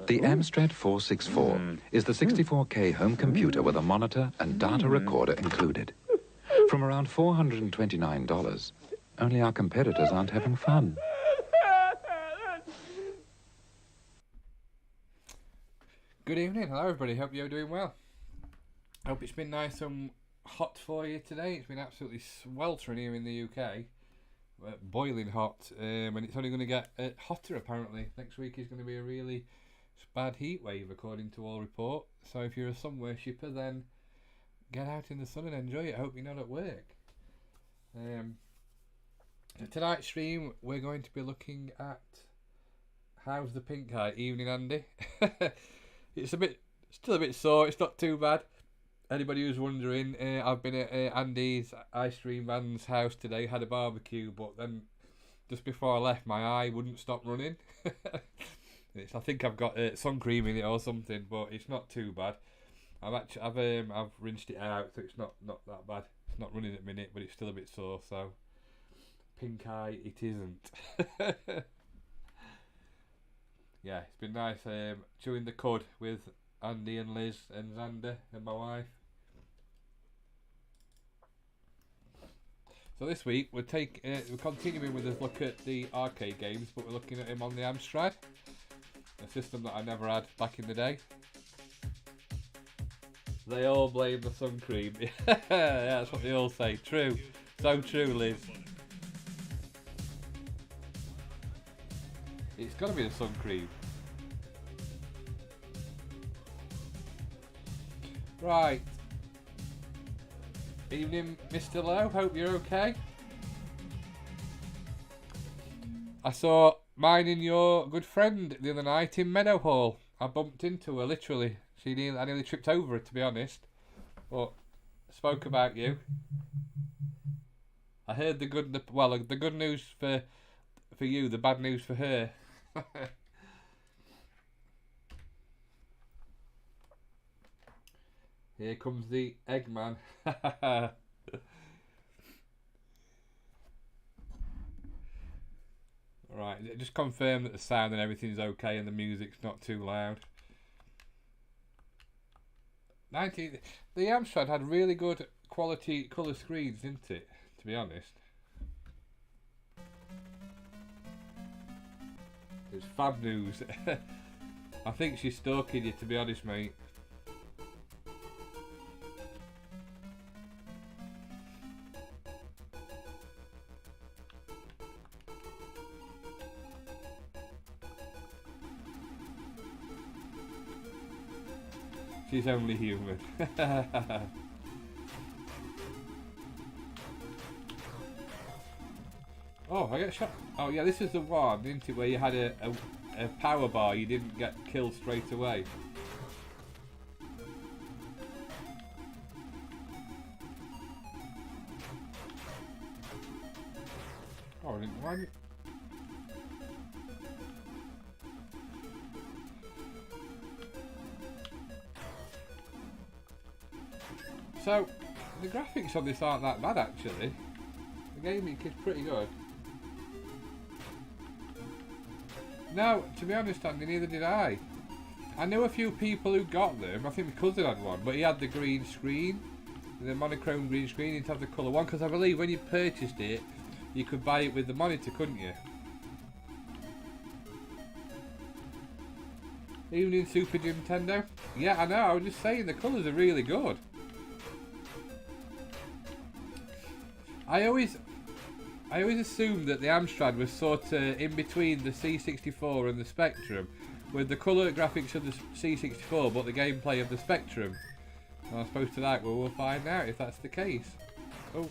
The Amstrad 464 is the 64K home computer with a monitor and data recorder included. From around $429, only our competitors aren't having fun. Good evening, hello everybody, hope you're doing well. Hope it's been nice and hot for you today. It's been absolutely sweltering here in the UK. Boiling hot, and it's only going to get hotter apparently. Next week is going to be a really bad heat wave according to all report. So if you're a somewhere shipper, then get out in the sun and enjoy it. Hope you're not at work. Tonight's stream we're going to be looking at how's the pink eye. Evening, Andy. It's still a bit sore. It's not too bad. Anybody who's wondering, I've been at Andy's ice cream man's house today, had a barbecue, but then just before I left my eye wouldn't stop running. I think I've got sun cream in it or something, but it's not too bad. I've rinsed it out, so it's not that bad. It's not running at the minute, but it's still a bit sore. So pink eye, it isn't. Yeah, it's been nice chewing the cud with Andy and Liz and Xander and my wife. So this week we're continuing with a look at the arcade games, but we're looking at him on the Amstrad, a system that I never had back in the day. They all blame the sun cream. Yeah, that's what they all say. True. So true, Liz. It's got to be the sun cream. Right. Evening, Mr. Lowe. Hope you're okay. I saw mine and your good friend the other night in Meadowhall. I bumped into her, literally. I nearly tripped over her, to be honest. But spoke about you. I heard the good news for you, the bad news for her. Here comes the Eggman. Right, just confirm that the sound and everything's okay and the music's not too loud. The Amstrad had really good quality colour screens, didn't it? To be honest. It's fab news. I think she's stalking you, to be honest, mate. She's only human. Oh, I get shot. Oh yeah, this is the one, isn't it, where you had a power bar, you didn't get killed straight away. Oh, I didn't mind it. So, the graphics on this aren't that bad actually. The gaming is pretty good. No, to be honest, Andy, neither did I. I knew a few people who got them. I think my cousin had one, but he had the green screen, the monochrome green screen. He didn't have the colour one, because I believe when you purchased it, you could buy it with the monitor, couldn't you? Even in Super Nintendo? Yeah, I know. I was just saying the colours are really good. I always assumed that the Amstrad was sort of in between the C64 and the Spectrum, with the colour graphics of the C64 but the gameplay of the Spectrum. And I suppose tonight we'll find out if that's the case. Oh.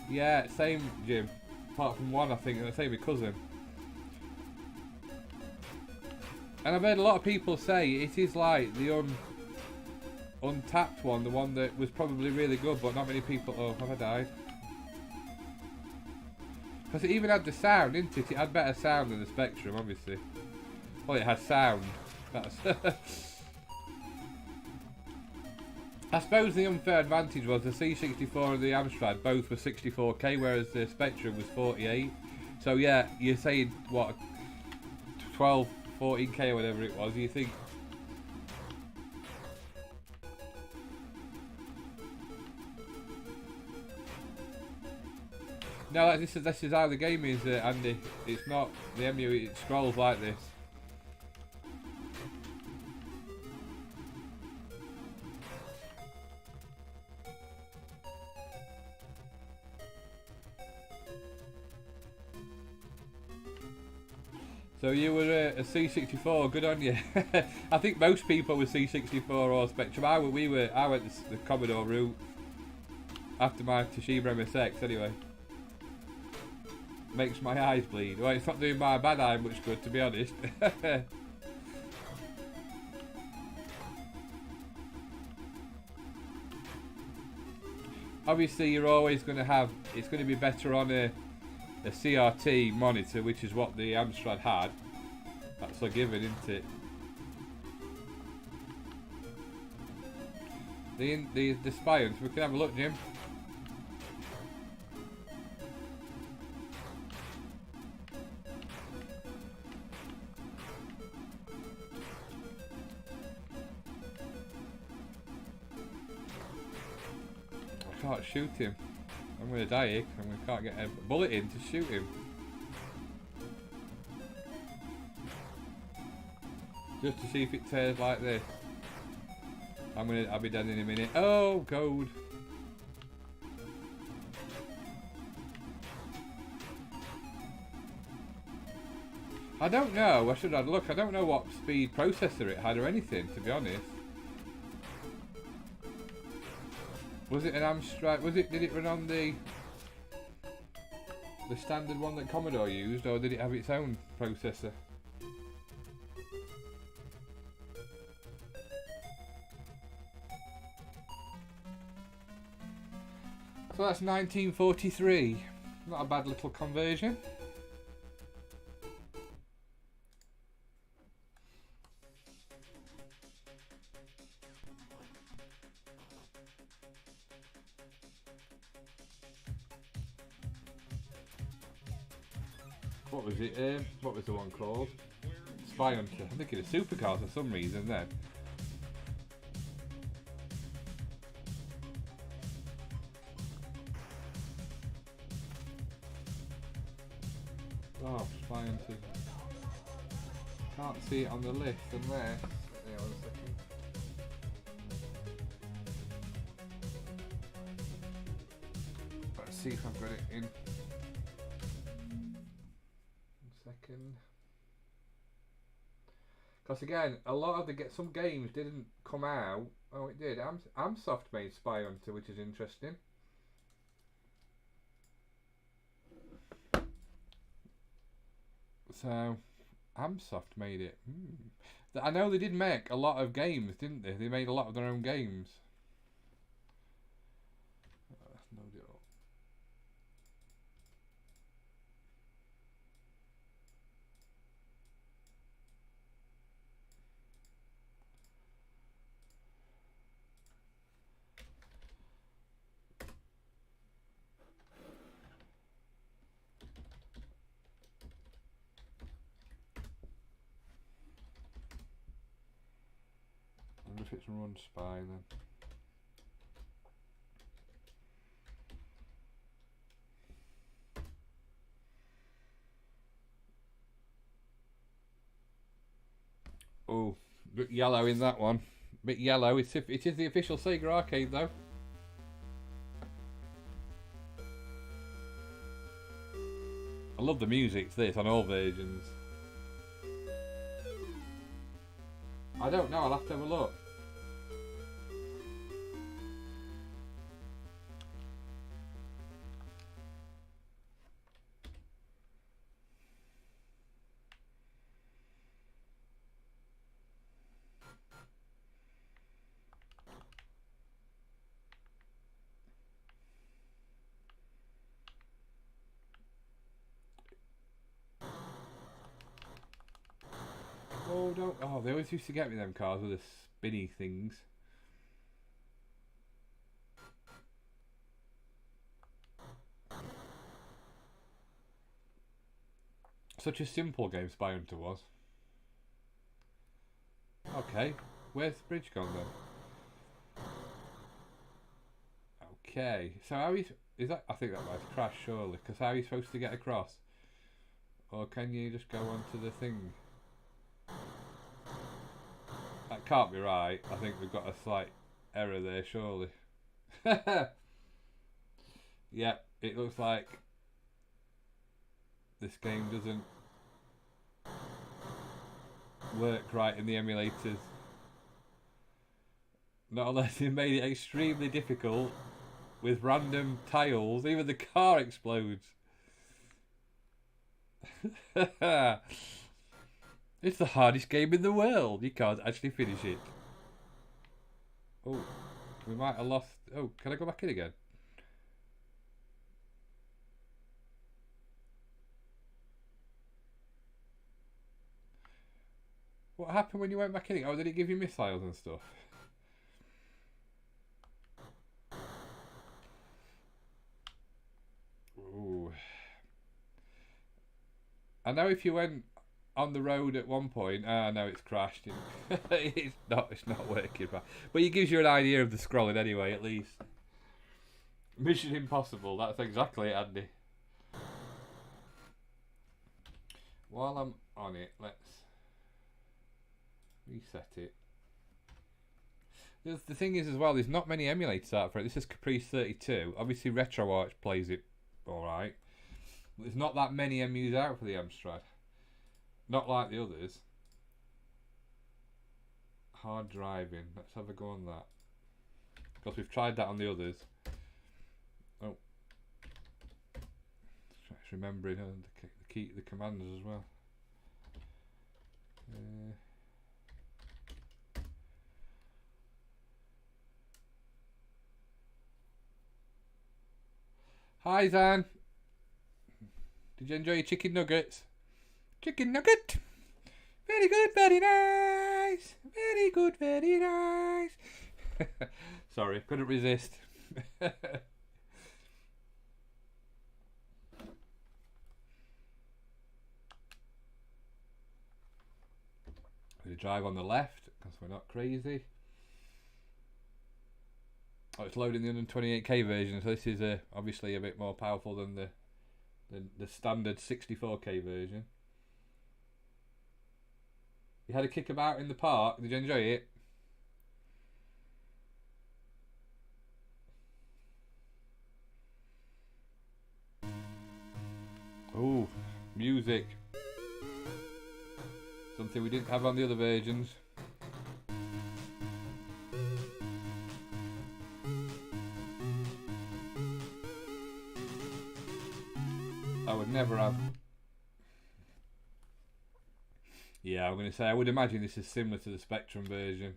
Yeah, same, Jim. Apart from one, I think, and I say my cousin. And I've heard a lot of people say it is like the untapped one, the one that was probably really good, but not many people. Oh, have I died? Because it even had the sound, didn't it? It had better sound than the Spectrum, obviously. Well, it had sound. That's I suppose the unfair advantage was the C64 and the Amstrad both were 64K, whereas the Spectrum was 48. So yeah, you're saying what, 12, 14K or whatever it was. You think? No, this is how the game is, Andy. It's not the MU. It scrolls like this. So you were a C64, good on you. I think most people were C64 or Spectrum. I went the Commodore route after my Toshiba MSX anyway. Makes my eyes bleed. Well, it's not doing my bad eye much good, to be honest. Obviously, you're always going to have. It's going to be better on a CRT monitor, which is what the Amstrad had. That's a given, isn't it? The Spions. We can have a look, Jim. I can't shoot him. I'm going to die here because we can't get a bullet in to shoot him. Just to see if it tears like this. I'll be dead in a minute. Oh, gold. I don't know. I should have looked. I don't know what speed processor it had or anything, to be honest. Was it an Amstrad? Did it run on the standard one that Commodore used, or did it have its own processor? So that's 1943. Not a bad little conversion. What was it? What was the one called? Spy Hunter. I'm thinking of supercars for some reason then. Oh, Spy Hunter. Can't see it on the list unless. Hang on a second. Let's see if I've got it in. second. Because again, a lot of some games didn't come out. Oh, it did. Amsoft made Spy Hunter, which is interesting. So, Amsoft made it. I know they did make a lot of games, didn't they? They made a lot of their own games. No deal. I wonder if it's Run Spy then. Oh, bit yellow in that one. Bit yellow. It is the official Sega arcade though. I love the music to this on all versions. I don't know, I'll have to have a look. Oh, don't. Oh, they always used to get me them cars with the spinny things. Such a simple game Spy Hunter was. Okay, where's the bridge gone then? Okay, so how is that? I think that might crash surely. Because how are you supposed to get across? Or can you just go onto the thing? That can't be right. I think we've got a slight error there, surely. Yeah, it looks like this game doesn't work right in the emulators. Not unless they made it extremely difficult with random tiles. Even the car explodes. It's the hardest game in the world. You can't actually finish it. Oh, we might have lost. Oh, can I go back in again? What happened when you went back in? Oh, did it give you missiles and stuff? Ooh. I know if you went on the road at one point, no, it's crashed. It's not working, but it gives you an idea of the scrolling anyway, at least. Mission Impossible, that's exactly it, Andy. While I'm on it, let's reset it. The thing is as well, there's not many emulators out for it. This is Caprice 32. Obviously RetroArch plays it alright. There's not that many emus out for the Amstrad. Not like the others. Hard driving. Let's have a go on that. Because we've tried that on the others. Oh. Just remembering the key, the commands as well. Hi Zan. Did you enjoy your chicken nuggets? Chicken nugget. Very good, very nice. Very good, very nice. Sorry, couldn't resist. We drive on the left because we're not crazy. Oh, it's loading the 128K version, so this is obviously a bit more powerful than the standard 64K version. You had a kick about in the park. Did you enjoy it? Oh, music. Something we didn't have on the other versions. I would never have. Yeah, I'm going to say I would imagine this is similar to the Spectrum version.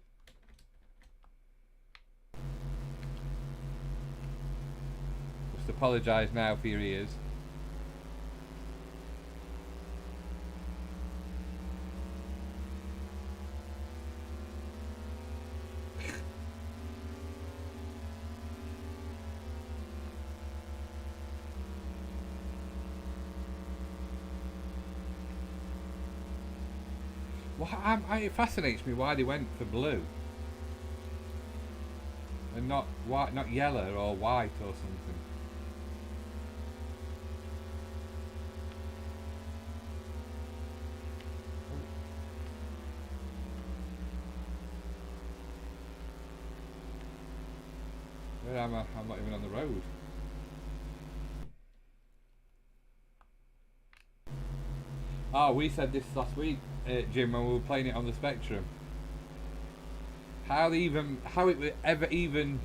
Just apologise now for your ears. It fascinates me why they went for blue and not white, not yellow or white or something. Where am I? I'm not even on the road. Oh, we said this last week, Jim, when we were playing it on the Spectrum. How it ever even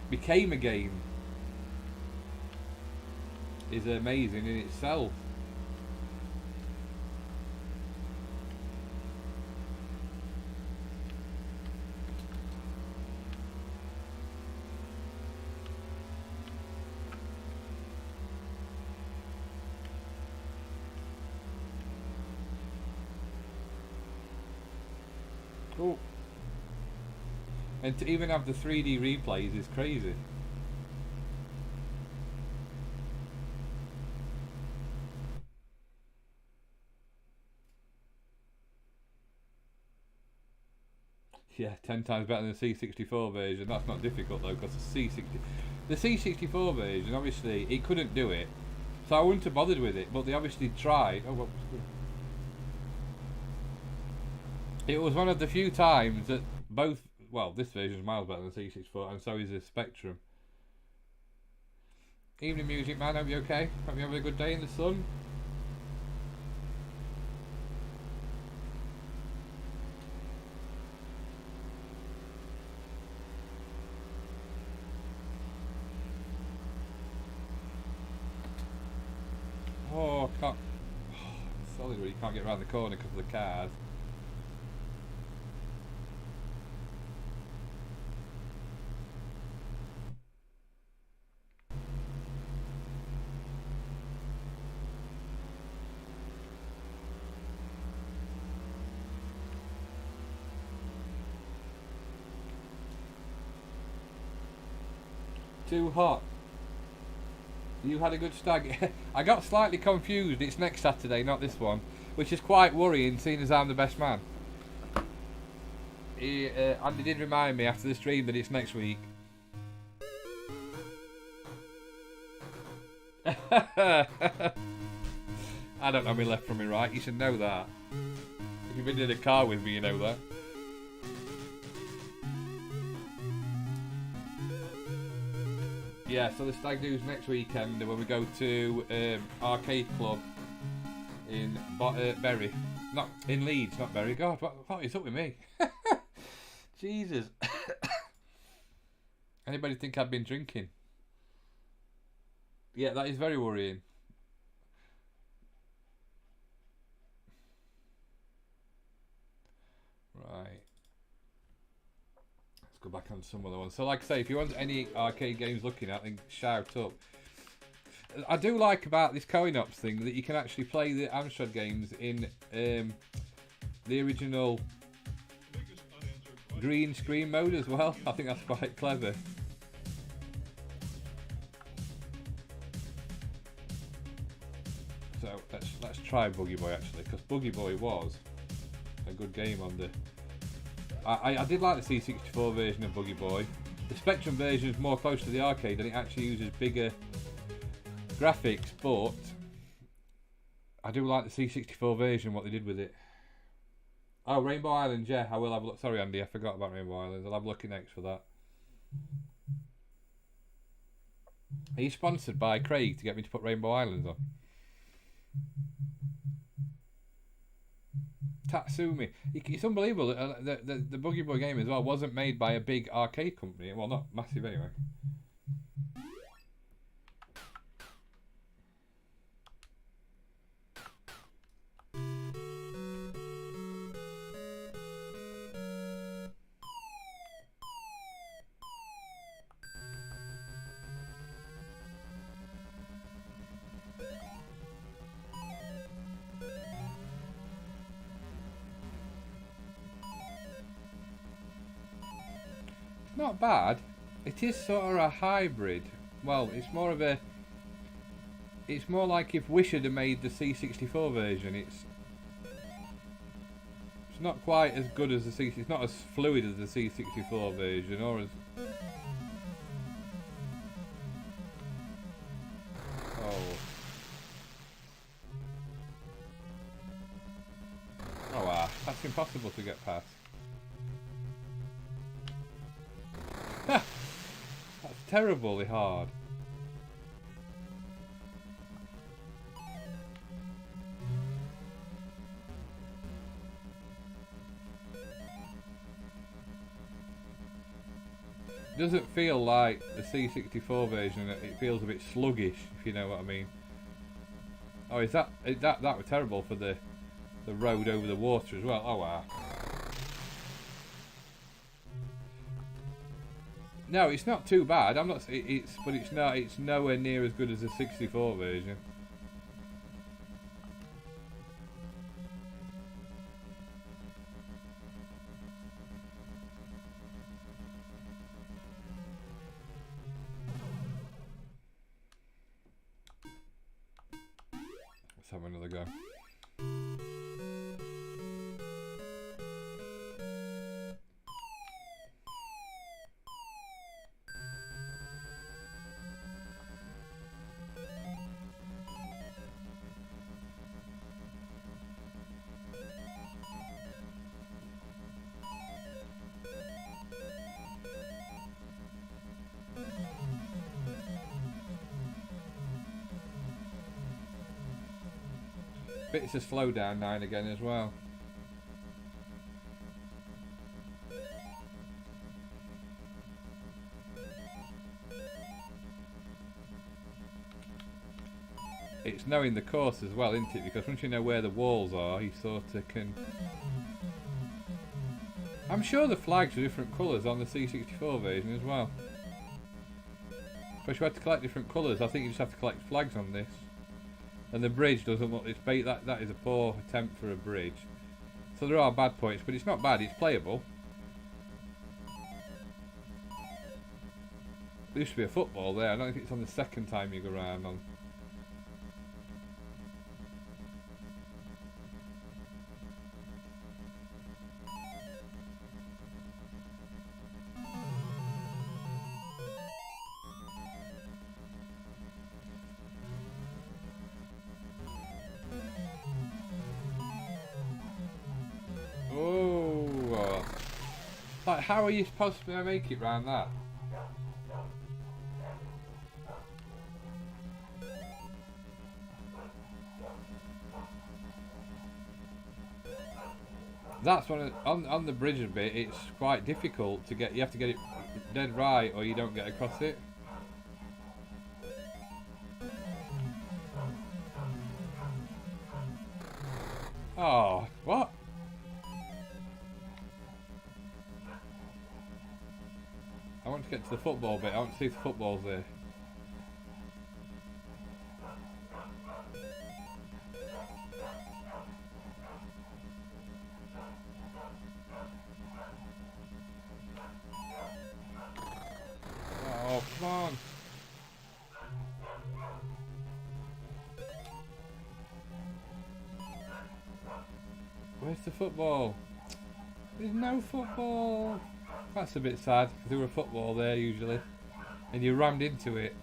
became a game is amazing in itself. Cool. And to even have the 3D replays is crazy. Yeah, 10 times better than the C64 version. That's not difficult though, because the C64 version, obviously, it couldn't do it. So I wouldn't have bothered with it, but they obviously tried. Oh, what was good? It was one of the few times that both, well, this version is miles better than the C64, and so is the Spectrum. Evening music, man. Hope you're okay. Hope you're having a good day in the sun. Oh, can't. Oh, solid where you can't get around the corner because of the cars. Too hot. You had a good stag. I got slightly confused. It's next Saturday, not this one, which is quite worrying, seeing as I'm the best man. Andy did remind me after the stream that it's next week. I don't know my left from my right. You should know that. If you've been in a car with me, you know that. Yeah, so the stag do's next weekend when we go to Arcade Club in Bury. Not in Leeds, not Bury. God, what is up with me? Jesus. Anybody think I've been drinking? Yeah, that is very worrying. Right. Let's go back on some other ones. So like I say, if you want any arcade games looking at, then shout up. I do like about this coin-ops thing that you can actually play the Amstrad games in the original green screen mode as well. I think that's quite clever. So let's try Boogie Boy actually, because Boogie Boy was a good game on the. I did like the C64 version of Boogie Boy. The Spectrum version is more close to the arcade and it actually uses bigger graphics, but I do like the C64 version, what they did with it. Oh, Rainbow Islands, yeah, I will have a look. Sorry, Andy, I forgot about Rainbow Islands. I'll have a look at next for that. Are you sponsored by Craig to get me to put Rainbow Islands on? Tatsumi. It's unbelievable that the Boogie Boy game as well wasn't made by a big arcade company. Well, not massive anyway. Not bad. It is sort of a hybrid. Well, it's more of a. It's more like if Wish had made the C64 version. It's not quite as good as the C. It's not as fluid as the C64 version, or as. Oh wow, that's impossible to get past. That's terribly hard. It doesn't feel like the C64 version. It feels a bit sluggish, if you know what I mean. Oh, that was terrible for the road over the water as well. Oh wow. No, it's not too bad. I'm not. But it's not. It's nowhere near as good as the 64 version. Let's have another go. Bits of slow down now and again as well. It's knowing the course as well, isn't it? Because once you know where the walls are, you sort of can. I'm sure the flags are different colours on the C64 version as well. Because you had to collect different colours, I think you just have to collect flags on this. And the bridge doesn't look. It's that is a poor attempt for a bridge. So there are bad points, but it's not bad. It's playable. There used to be a football there. I don't think it's on the second time you go around on. Like, how are you supposed to make it round that? That's one on the bridge a bit. It's quite difficult to get. You have to get it dead right, or you don't get across it. Oh, what? I want to get to the football bit. I want to see if the football's there. Oh, come on. Where's the football? There's no football. That's a bit sad, because there were a football there usually, and you rammed into it.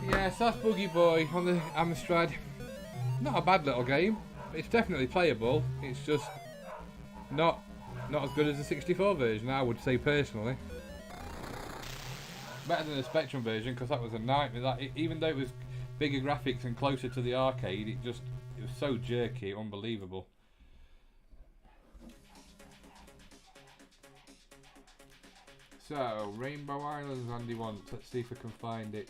Yes, that's Boogie Boy on the Amstrad. Not a bad little game. It's definitely playable. It's just not as good as the 64 version, I would say personally. Better than the Spectrum version, because that was a nightmare. Even though it was bigger graphics and closer to the arcade, it was so jerky, unbelievable. So, Rainbow Islands Andy wants. Let's see if I can find it.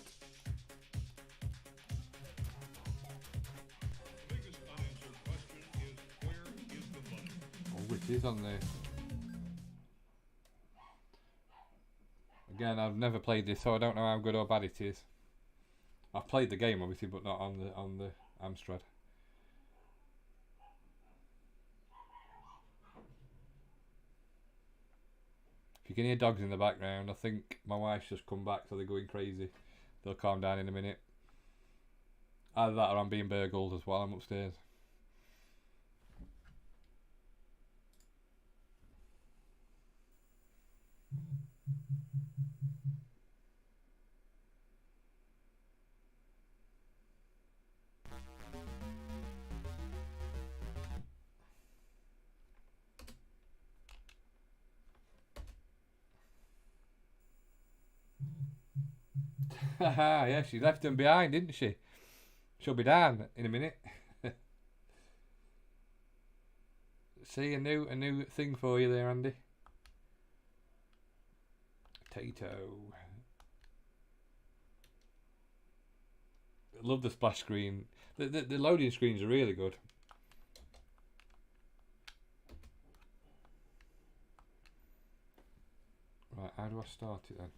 Biggest unanswered question is, where is the money? Oh, it is on there. Again, I've never played this, so I don't know how good or bad it is. I've played the game, obviously, but not on the Amstrad. If you can hear dogs in the background, I think my wife's just come back, so they're going crazy. They'll calm down in a minute. Either that or I'm being burgled as well. I'm upstairs. Haha, yeah, she left them behind, didn't she? She'll be down in a minute. See, a new thing for you there, Andy. Potato. Love the splash screen. The loading screens are really good. Right, how do I start it then?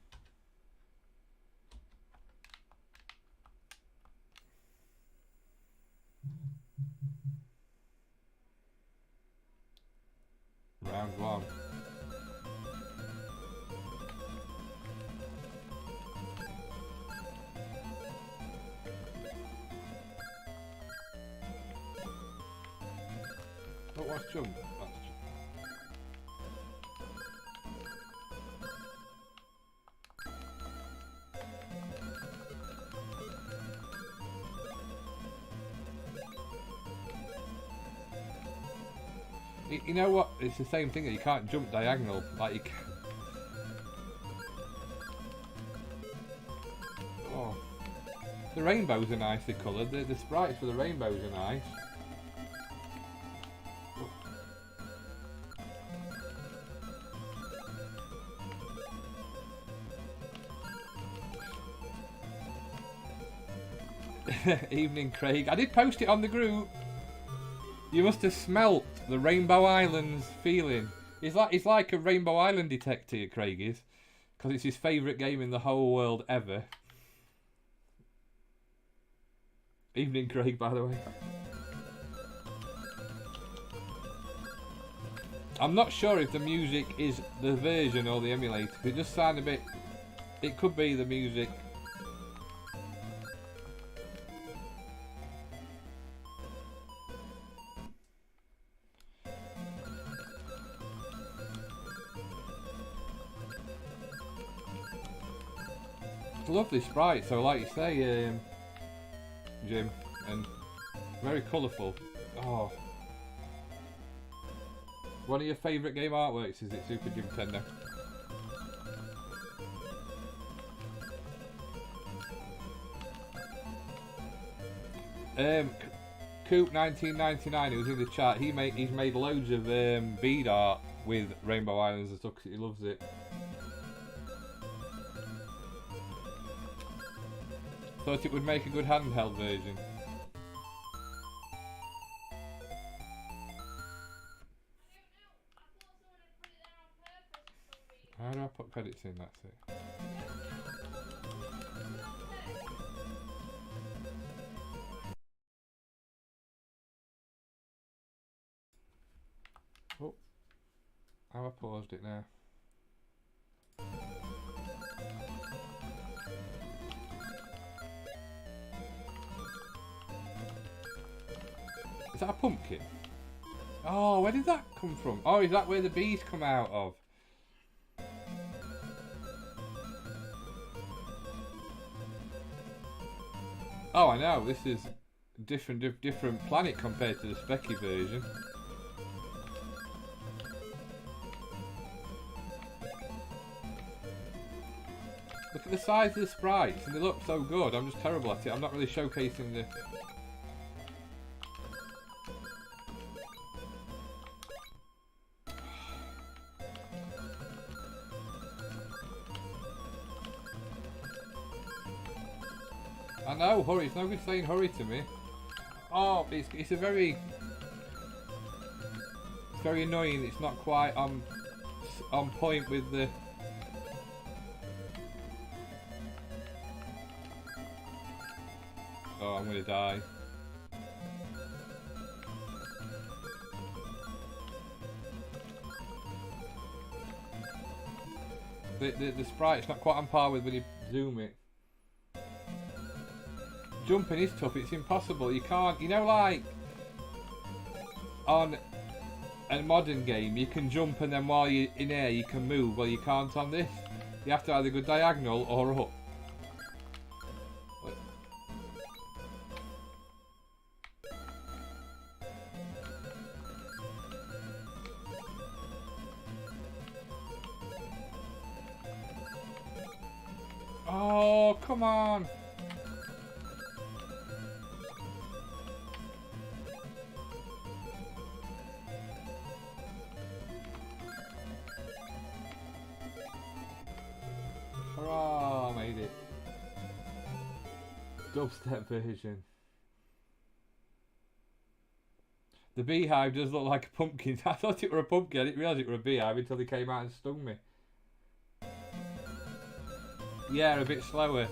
Round one. Oh, what's jump? That's jump. You know what? It's the same thing that you can't jump diagonal like you can. Oh, the rainbows are nicely coloured. The sprites for the rainbows are nice. Evening, Craig. I did post it on the group. You must have smelt the Rainbow Islands feeling. It's like a Rainbow Island detective, Craig is, because it's his favourite game in the whole world ever. Evening, Craig, by the way. I'm not sure if the music is the version or the emulator. It just sounds a bit. It could be the music. Lovely sprite, so like you say, Jim, and very colourful. Oh, one of your favourite game artworks, is it, Super Nintendo? Coop 1999, who was in the chat, he's made loads of bead art with Rainbow Islands and stuff because he loves it. Thought it would make a good handheld version. How do I put credits in? That's it. Oh, how have I paused it now? Is that a pumpkin? Oh, where did that come from? Oh, is that where the bees come out of? Oh, I know. This is a different planet compared to the Specky version. Look at the size of the sprites, and they look so good. I'm just terrible at it. I'm not really showcasing the... I know, hurry. It's no good saying hurry to me. Oh, it's a very... It's very annoying. It's not quite on point with the... Oh, I'm gonna die. The sprite's not quite on par with when you zoom it. Jumping is tough, it's impossible. You can't, you know, like on a modern game you can jump and then while you're in air you can move. Well, you can't on this. You have to either go diagonal or up. Oh, come on. Hurrah, made it. Dubstep version. The beehive does look like a pumpkin. I thought it were a pumpkin. I didn't realise it were a beehive until they came out and stung me. Yeah, a bit slower.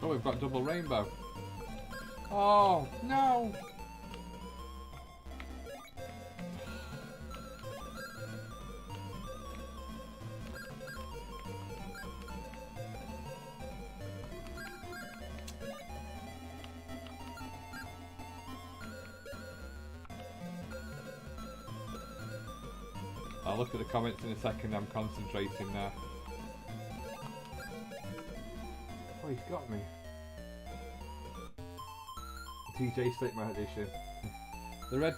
Oh, we've got double rainbow. Oh, no! I'll look at the comments in a second, I'm concentrating now. Oh, he's got me. TJ Slickman edition. The red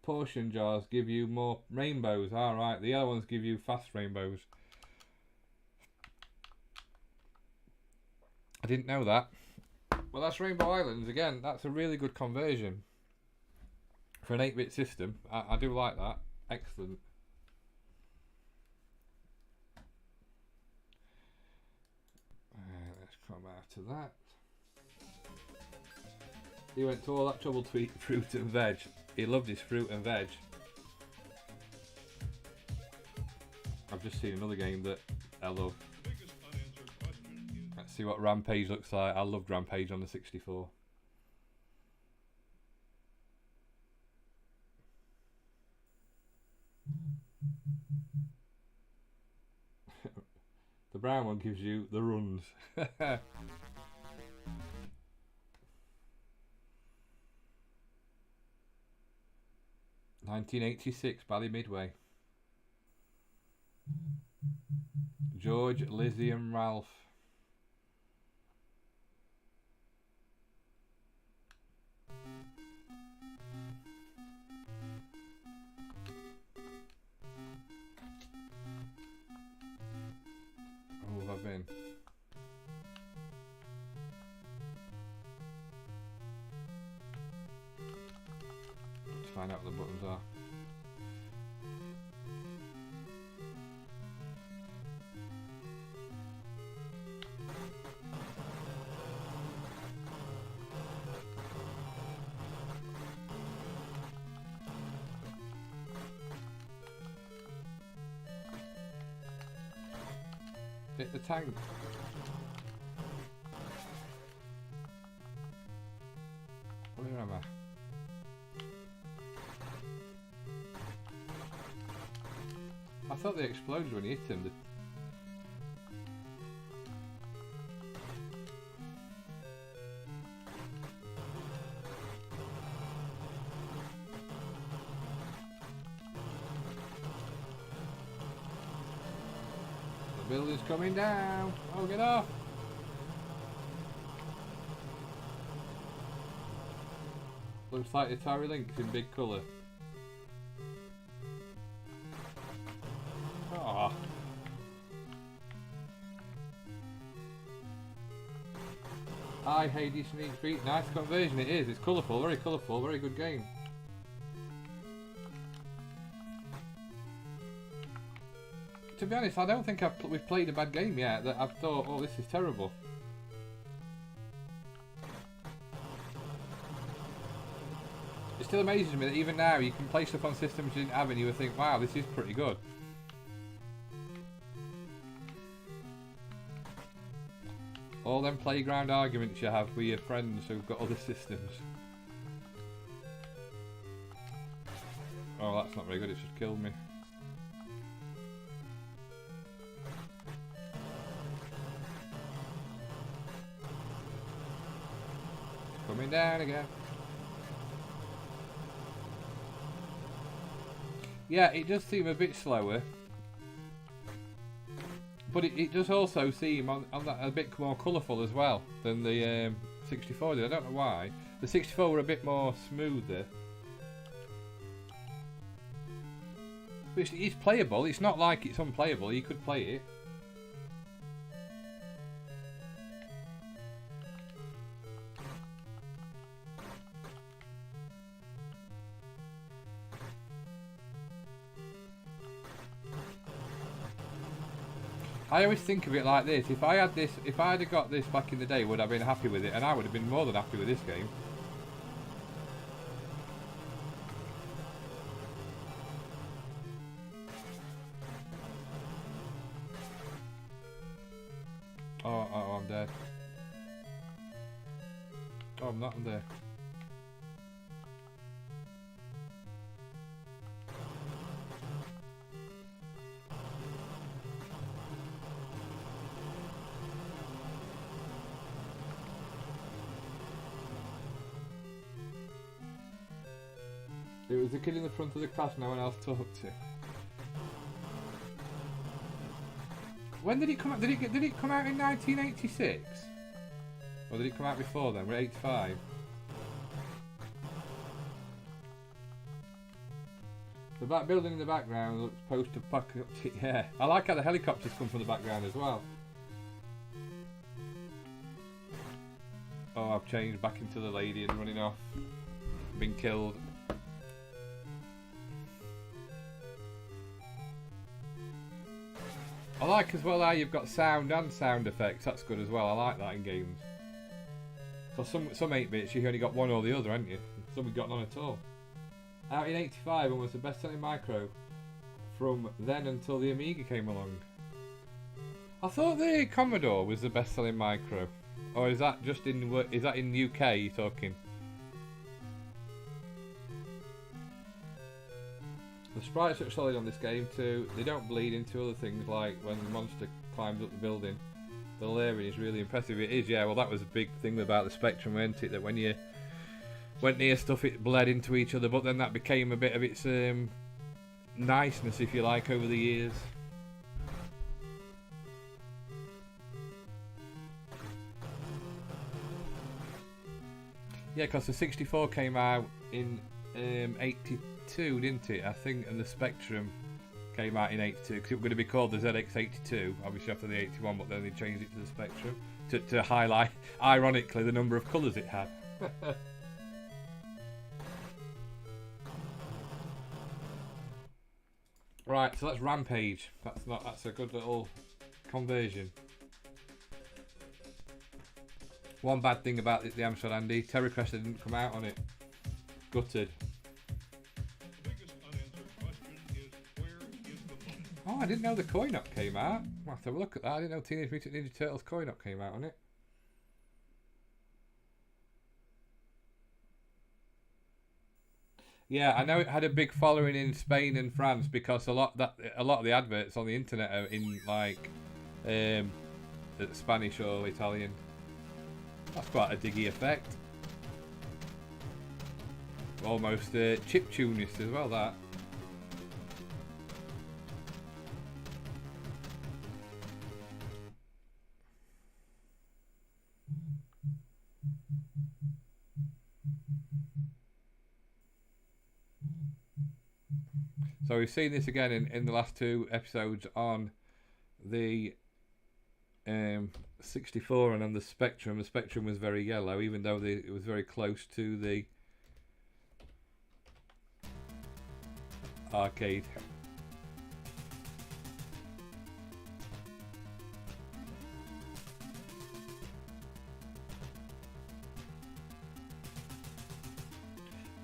portion jars give you more rainbows, alright. The yellow ones give you fast rainbows. I didn't know that. Well, that's Rainbow Islands again. That's a really good conversion for an 8-bit system. I do like that. Excellent. Let's come out of that. He went to all that trouble to eat fruit and veg. He loved his fruit and veg. I've just seen another game that I love. Biggest unanswered question is Let's see what Rampage looks like. I loved Rampage on the 64. The brown one gives you the runs. 1986, Bally Midway. George, Lizzie and Ralph. Oh, have I been? Let's find out what the buttons are. Hit the tank. Where am I? I thought they exploded when you hit them. Building's coming down. Oh, get off. Looks like the Tower Link's in big colour. Ah. I Hades Sneak Feet. Nice conversion it is. It's colourful, very colourful, very good game. To be honest, I don't think we've played a bad game yet that I've thought, oh, this is terrible. It still amazes me that even now you can play stuff on systems you didn't have and you would think, wow, this is pretty good. All them playground arguments you have with your friends who've got other systems. Oh, that's not very good, it's just killed me. It's coming down again. Yeah, it does seem a bit slower. But it does also seem on that a bit more colourful as well than the 64 did. I don't know why. The 64 were a bit more smoother. But it's playable. It's not like it's unplayable. You could play it. I always think of it like this. If I had got this back in the day, would I have been happy with it? And I would have been more than happy with this game. Oh, I'm dead. Oh, I'm not, I'm dead. It was the kid in the front of the class no one else talked to. When did it come out? Did it come out in 1986? Or did it come out before then? We're 85. The back building in the background looks post-apocalyptic. Yeah, I like how the helicopters come from the background as well. Oh, I've changed back into the lady and running off. Been killed. I like as well how you've got sound and sound effects. That's good as well. I like that in games. Because some 8-bits you only got one or the other, haven't you? Some have got none at all. Out in 85 and was the best-selling micro from then until the Amiga came along. I thought the Commodore was the best-selling micro. Or is that just in UK you're talking? The sprites look solid on this game too. They don't bleed into other things like when the monster climbs up the building. The layering is really impressive. It is, yeah. Well, that was a big thing about the Spectrum, wasn't it? That when you went near stuff, it bled into each other. But then that became a bit of its niceness, if you like, over the years. Yeah, because the 64 came out in 82, didn't it? I think, and the Spectrum came out in 82 because it was going to be called the ZX82, obviously after the 81, but then they changed it to the Spectrum to highlight, ironically, the number of colours it had. Right, so that's Rampage. That's a good little conversion. One bad thing about the Amstrad, Andy, Terror Cresta didn't come out on it. Gutted. The biggest unanswered question is, where is the money? Oh, I didn't know the coin-op came out. I'll have to have a look at that. I didn't know Teenage Mutant Ninja Turtles coin-op came out on it. Yeah, I know it had a big following in Spain and France because a lot of the adverts on the internet are in like Spanish or Italian. That's quite a diggy effect. Almost chiptunist as well, that. So we've seen this again in the last 2 episodes on the 64 and on the Spectrum. The Spectrum was very yellow, even though it was very close to the arcade.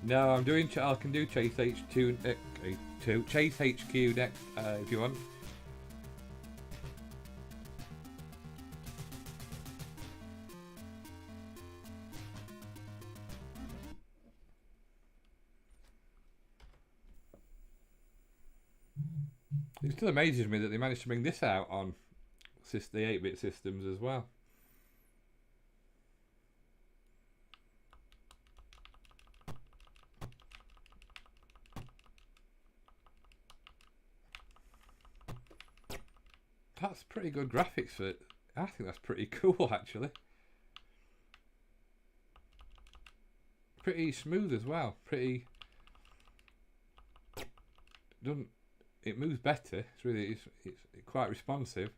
No, I can do Chase HQ Chase HQ next if you want. It still amazes me that they managed to bring this out on the 8-bit systems as well. That's pretty good graphics for it. I think that's pretty cool, actually. Pretty smooth as well. Pretty. It moves better. It's quite responsive.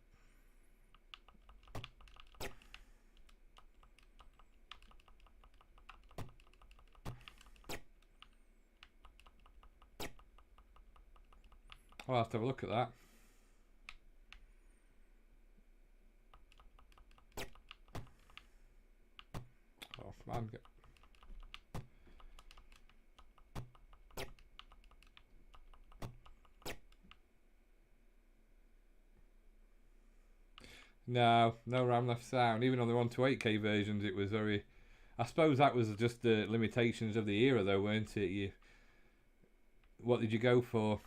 I'll have to have a look at that. Oh, man. No RAM left sound. Even on the 128K versions, it was very. I suppose that was just the limitations of the era, though, weren't it? What did you go for?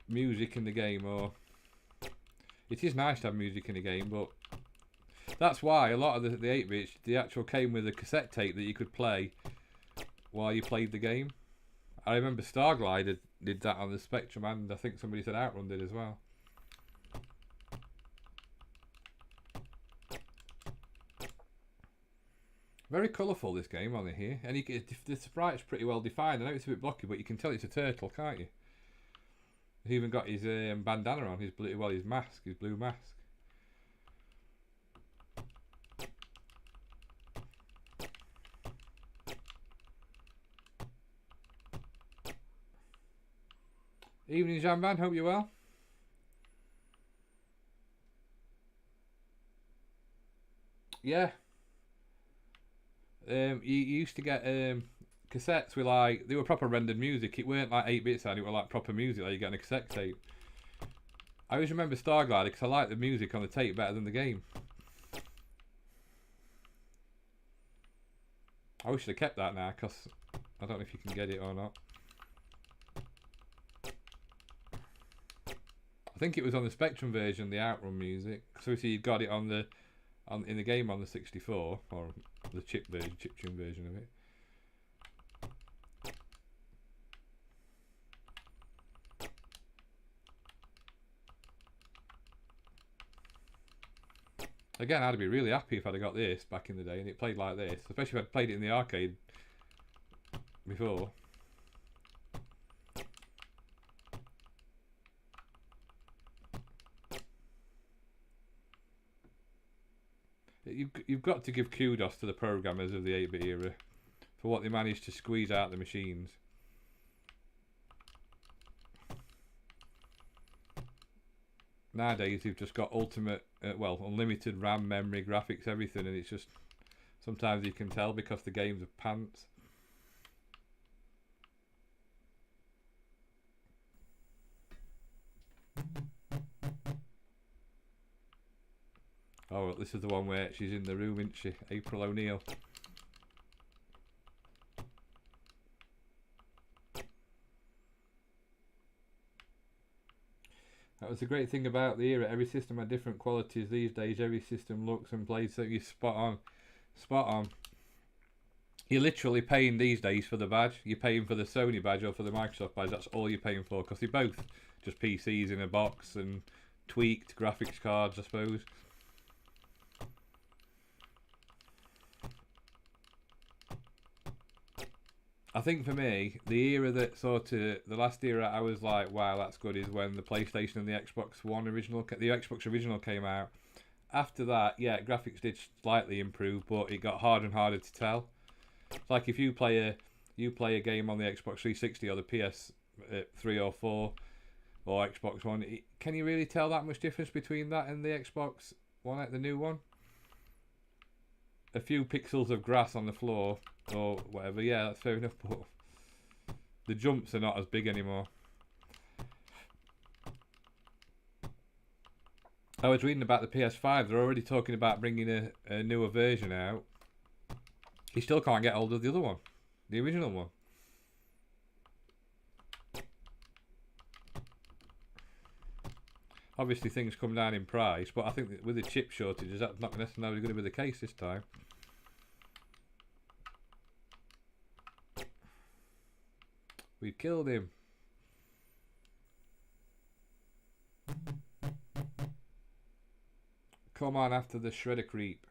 Music in the game, or it is nice to have music in the game, but that's why a lot of the 8-bits, the actual came with a cassette tape that you could play while you played the game. I remember Starglider did that on the Spectrum, and I think somebody said Outrun did as well. Very colourful, this game on here, and the sprite's pretty well defined. I know it's a bit blocky, but you can tell it's a turtle, can't you? He's even got his bandana on, his blue mask, his blue mask. Evening, Jamban, hope you're well. Yeah. You used to get cassettes with they were proper rendered music. It weren't like 8-bit sound, it were like proper music like you get on a cassette tape. I always remember Starglider because I liked the music on the tape better than the game. I wish they'd kept that now, because I don't know if you can get it or not. I think it was on the Spectrum version, the Outrun music. So if you got it in the game on the 64, or the chiptune version of it. Again, I'd be really happy if I'd have got this back in the day and it played like this, especially if I'd played it in the arcade before. You've got to give kudos to the programmers of the 8-bit era for what they managed to squeeze out the machines. Nowadays you've just got unlimited RAM, memory, graphics, everything, and it's just sometimes you can tell because the games are pants. Oh, this is the one where she's in the room, isn't she? April O'Neil. That was the great thing about the era. Every system had different qualities. These days, every system looks and plays so you spot on. Spot on. You're literally paying these days for the badge. You're paying for the Sony badge or for the Microsoft badge. That's all you're paying for, because they're both just PCs in a box and tweaked graphics cards, I suppose. I think for me, the era that the last era I was like, wow, that's good, is when the PlayStation and the Xbox original came out. After that, yeah, graphics did slightly improve, but it got harder and harder to tell. It's like if you play a game on the Xbox 360 or the PS3 or 4 or Xbox One, can you really tell that much difference between that and the Xbox One, the new one? A few pixels of grass on the floor or whatever, yeah, that's fair enough, but the jumps are not as big anymore. I was reading about the PS5, they're already talking about bringing a newer version out. You still can't get hold of the other one, the original one. Obviously things come down in price, but I think that with the chip shortages, that's not necessarily going to be the case this time. We killed him. Come on after the shredder creep.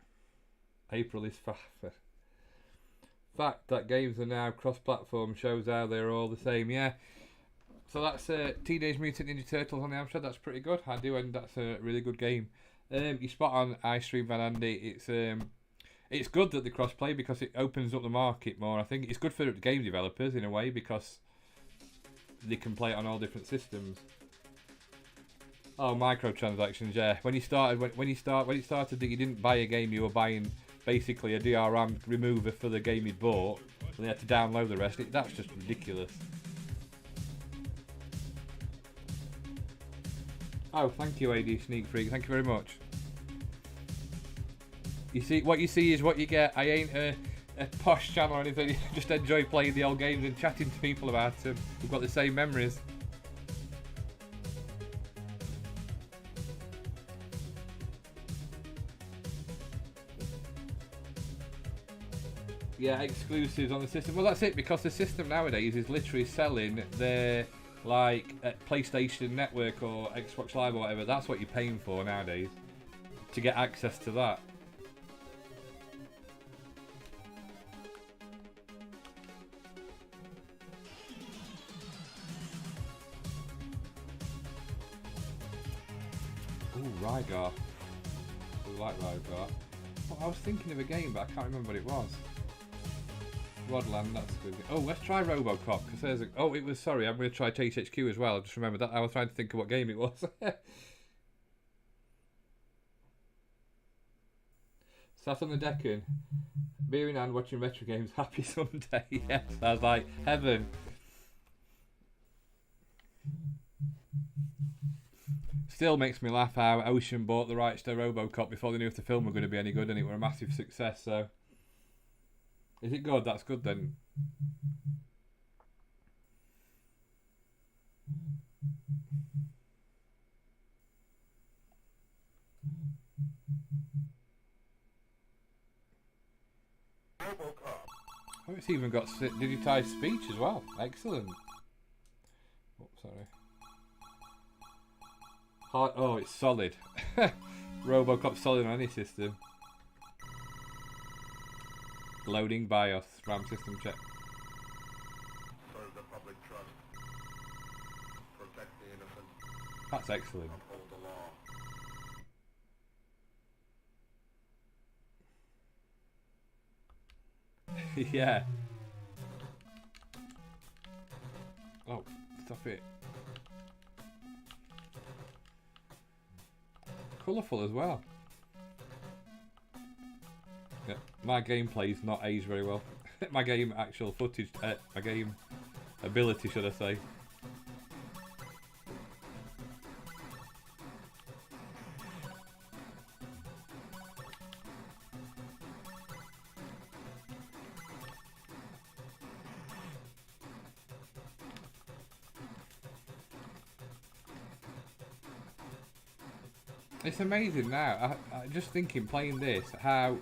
April is fact that games are now cross-platform shows how they're all the same. Yeah. So that's Teenage Mutant Ninja Turtles on the Amstrad. That's pretty good. I do, and that's a really good game. You spot on, iStream Van Andy. It's good that the cross-play because it opens up the market more. I think it's good for game developers in a way because they can play it on all different systems. Oh, microtransactions, yeah. When it started that you didn't buy a game, you were buying basically a DRM remover for the game you'd bought, and you had to download the rest. That's just ridiculous. Oh, thank you, AD Sneak Freak. Thank you very much. You see, what you see is what you get. I ain't a posh channel or anything. I just enjoy playing the old games and chatting to people about them. We've got the same memories. Yeah, exclusives on the system. Well, that's it, because the system nowadays is literally selling their PlayStation Network or Xbox Live or whatever. That's what you're paying for nowadays to get access to that. Ooh, Rygar. I like Rygar. Well, I was thinking of a game, but I can't remember what it was. Rodland, that's good. Oh, let's try Robocop, because there's a... Oh, it was... Sorry, I'm going to try THQ as well. I just remembered that. I was trying to think of what game it was. Sat on the Deccan, beer in hand, watching retro games. Happy Sunday. Yes, I was like, heaven. Still makes me laugh how Ocean bought the rights to Robocop before they knew if the film were going to be any good, and it were a massive success, so... Is it good? That's good then. Robocop. Oh, it's even got digitized speech as well. Excellent. Oh, sorry. Oh, it's solid. Robocop solid on any system. Loading BIOS, RAM system check. Serve the public trust. Protect the innocent. That's excellent. Uphold the law. Yeah. Oh, stop it. Colourful as well. Yeah, my gameplay's not aged very well. My game actual footage, my game ability, should I say. It's amazing now. I just thinking playing this, how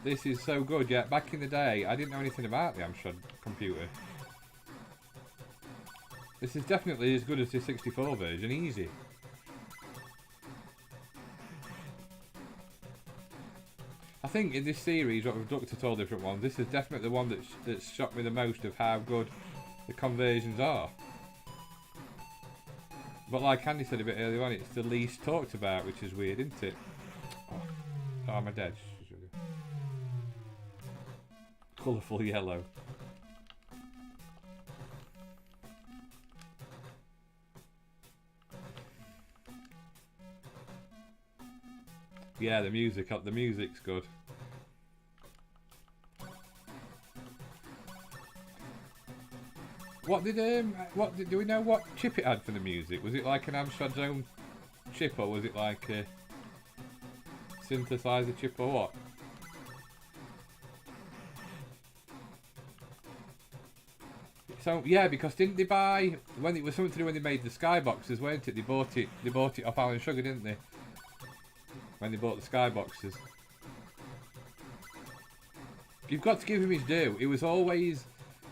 this is so good. Yeah, back in the day, I didn't know anything about the Amstrad computer. This is definitely as good as the 64 version, easy. I think in this series, what we've looked at all different ones, this is definitely the one that's shocked me the most of how good the conversions are. But like Andy said a bit earlier on, it's the least talked about, which is weird, isn't it? Oh, am I dead? Colourful yellow. Yeah, the music's good. Do we know what chip it had for the music? Was it like an Amstrad's own chip, or was it like a synthesizer chip, or what? So yeah, because didn't they buy, when it was something to do when they made the skyboxes, weren't it? They bought it off Alan Sugar, didn't they? When they bought the skyboxes. You've got to give him his due. He was always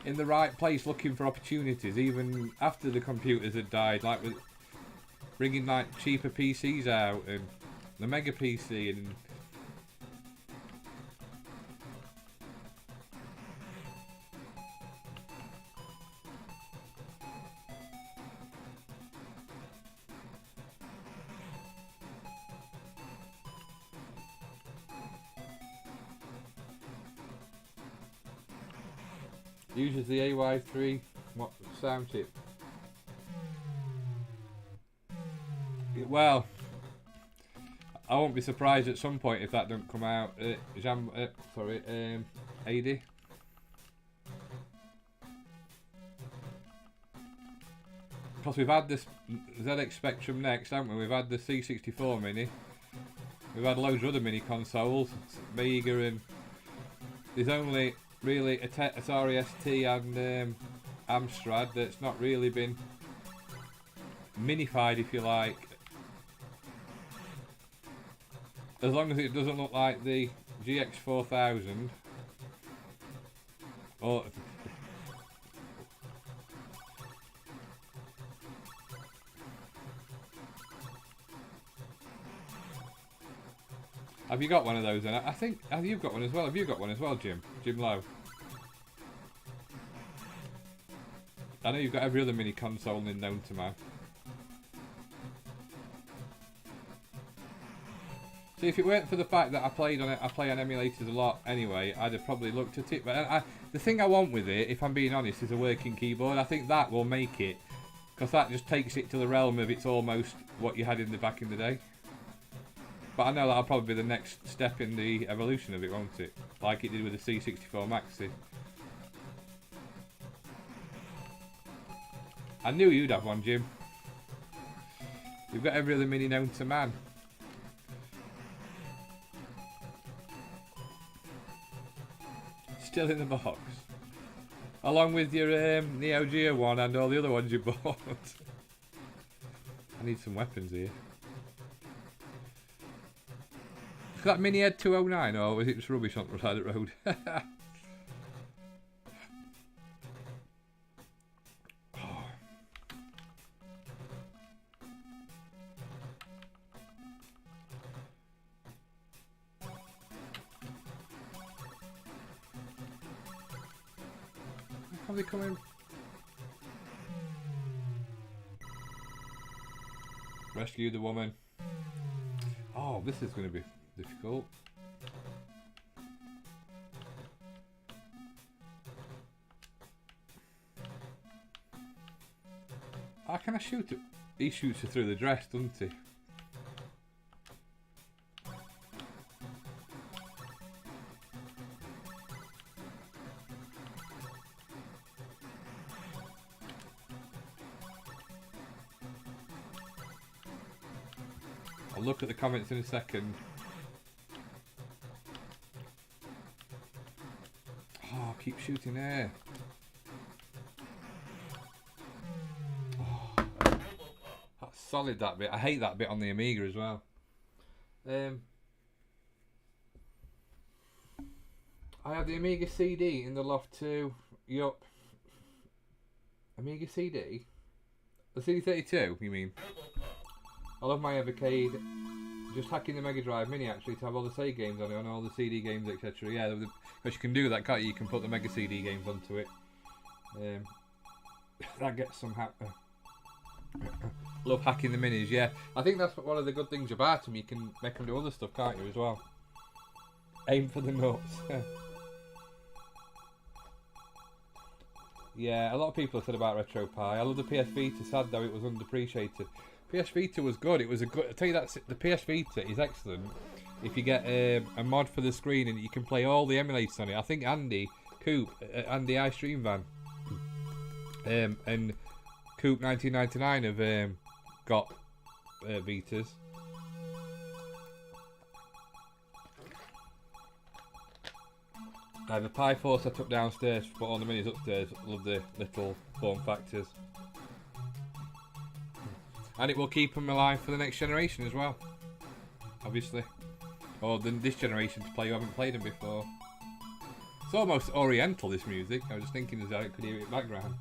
in the right place looking for opportunities, even after the computers had died, like with bringing like cheaper PCs out and the Mega PC and uses the AY3 sound chip. Well, I won't be surprised at some point if that don't come out. AD. Because we've had this ZX Spectrum next, haven't we? We've had the C64 Mini. We've had loads of other mini consoles, Mega, and there's only really Atari ST and Amstrad that's not really been minified, if you like. As long as it doesn't look like the GX4000 or have you got one of those then? I think you've got one as well. Have you got one as well, Jim? Jim Lowe. I know you've got every other mini console known to man. See, if it weren't for the fact that I play on emulators a lot anyway, I'd have probably looked at it. But the thing I want with it, if I'm being honest, is a working keyboard. I think that will make it, because that just takes it to the realm of it's almost what you had in the back in the day. But I know that'll probably be the next step in the evolution of it, won't it? Like it did with the C64 Maxi. I knew you'd have one, Jim. You've got every other mini known to man. Still in the box. Along with your Neo Geo one and all the other ones you bought. I need some weapons here. Is that Mini Ed 209 or was it just rubbish on the side of the road? How are they coming? Rescue the woman. Oh, this is going to be difficult. How can I shoot it? He shoots her through the dress, doesn't he? I'll look at the comments in a second. Oh, keep shooting there. Oh, that's solid, that bit. I hate that bit on the Amiga as well. I have the Amiga CD in the loft too. Yup. Amiga CD? The CD32, you mean? I love my Evercade just hacking the Mega Drive Mini actually to have all the Sega games on it, and all the CD games, etc. Yeah, because you can do that, can't you? You can put the Mega CD games onto it. That gets some love hacking the minis. Yeah, I think that's one of the good things about them. You can make them do other stuff, can't you, as well? Aim for the nuts. Yeah, a lot of people have said about Retro Pie. I love the PS Vita. Sad though, it was underappreciated. PS Vita was good. It was a good. I tell you that the PS Vita is excellent. If you get a mod for the screen and you can play all the emulators on it. I think Andy Andy iStream Van, and Coop 1999 have got Vitas. I have a Pi 4 set up downstairs, but all the minis upstairs. Love the little form factors. And it will keep them alive for the next generation as well. Obviously. Or then this generation to play who haven't played them before. It's almost oriental, this music. I was just thinking as I could hear it in the background.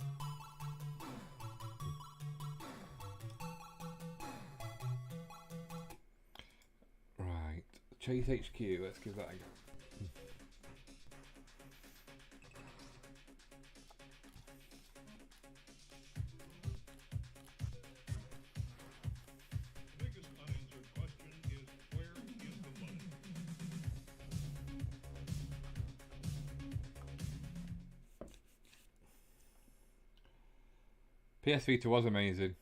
Right. Chase HQ, let's give that a go. Biggest unanswered question is where is the money? PS Vita was amazing.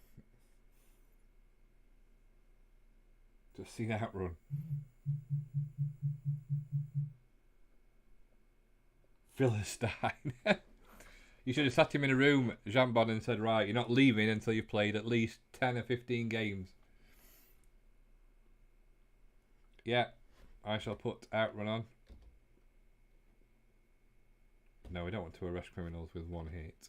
Just see that run. Philistine. You should have sat him in a room, Jambon, and said, right, you're not leaving until you've played at least 10 or 15 games. Yeah, I shall put Outrun on. No, we don't want to arrest criminals with one hit.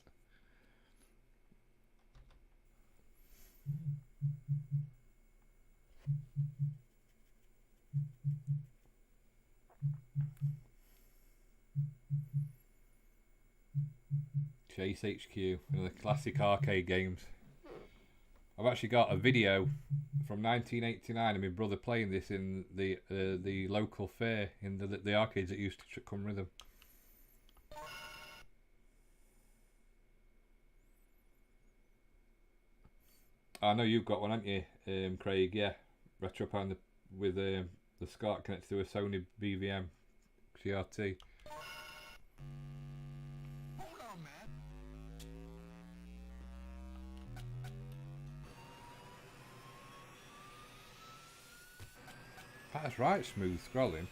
Chase HQ, one of the classic arcade games. I've actually got a video from 1989 of my brother playing this in the local fair in the arcades that used to come with them. I know you've got one, haven't you, Craig? Yeah, RetroPan with the SCART connected to a Sony BVM CRT. Hold on, man. That's right, smooth scrolling.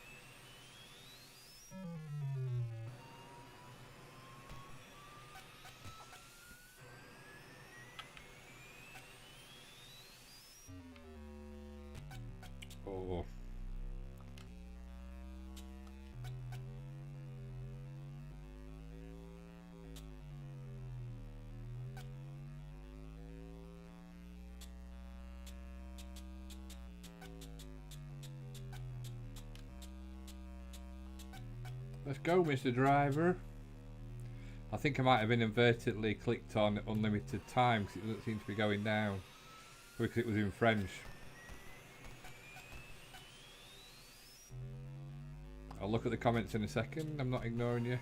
Oh. Let's go, Mr. Driver. I think I might have inadvertently clicked on unlimited time because it doesn't seem to be going down because it was in French. I'll look at the comments in a second. I'm not ignoring you.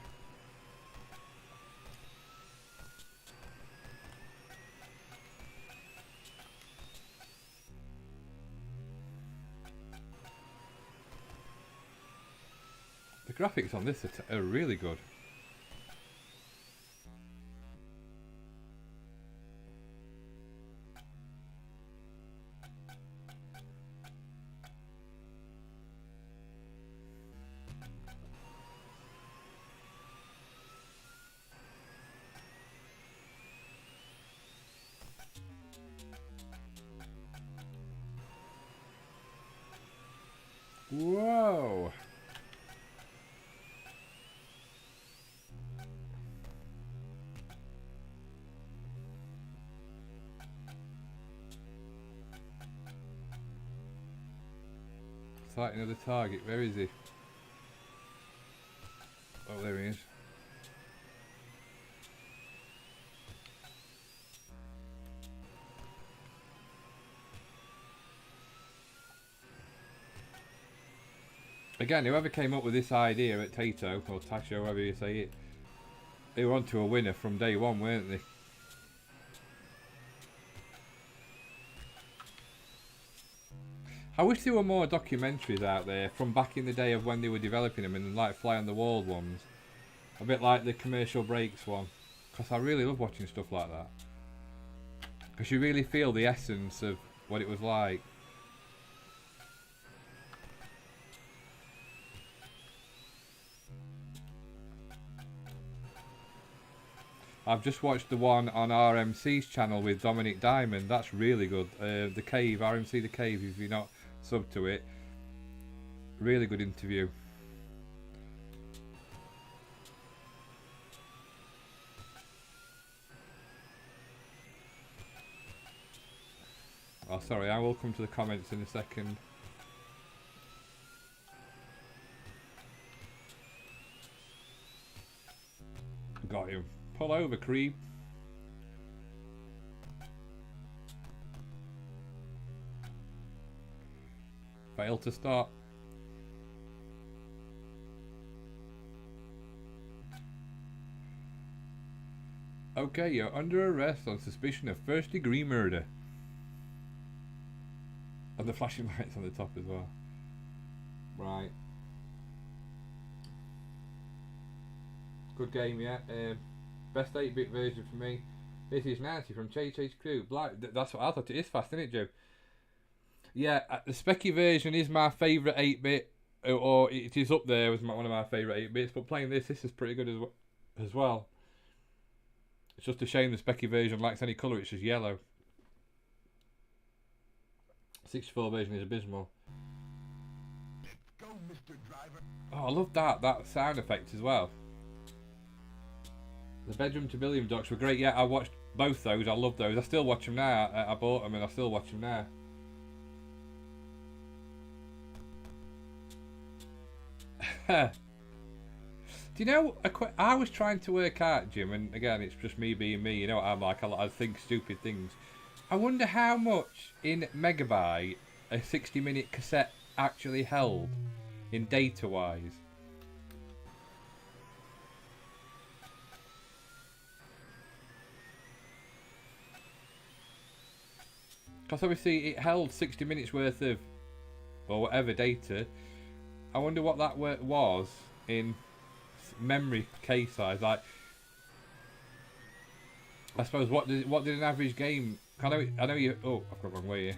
The graphics on this are really good. Whoa! Sighting of the target, where is he? Oh, there he is. Again, whoever came up with this idea at Tato, or Tasho, however you say it, they were onto a winner from day one, weren't they? I wish there were more documentaries out there from back in the day of when they were developing them, and like fly on the wall ones. A bit like the commercial breaks one. Because I really love watching stuff like that. Because you really feel the essence of what it was like. I've just watched the one on RMC's channel with Dominic Diamond. That's really good. The Cave, RMC The Cave, if you're not sub to it. Really good interview. Oh, sorry, I will come to the comments in a second. Got him. Pull over, creep. Fail to start. Okay, you're under arrest on suspicion of first-degree murder. And the flashing lights on the top as well. Right. Good game, yeah. Best 8-bit version for me. This is Nancy from Chase Crew. That's what I thought. It is fast, isn't it, Joe? Yeah, the Specky version is my favourite 8-bit, or it is up there as one of my favourite 8-bits. But playing this is pretty good as well. It's just a shame the Specky version lacks any colour. It's just yellow. 64 version is abysmal. Go, Mr. Driver. Oh, I love that sound effect as well. The Bedroom to Billiam docs were great. Yeah, I watched both those. I love those. I still watch them now. I bought them and I still watch them now. Do you know, I was trying to work out, Jim, and again, it's just me being me. You know what I'm like? I think stupid things. I wonder how much in megabyte a 60-minute cassette actually held in data-wise. Because obviously it held 60 minutes worth of, or whatever, data. I wonder what that was in memory K size. Like, I suppose what did an average game? I know you. Oh, I've got the wrong way here.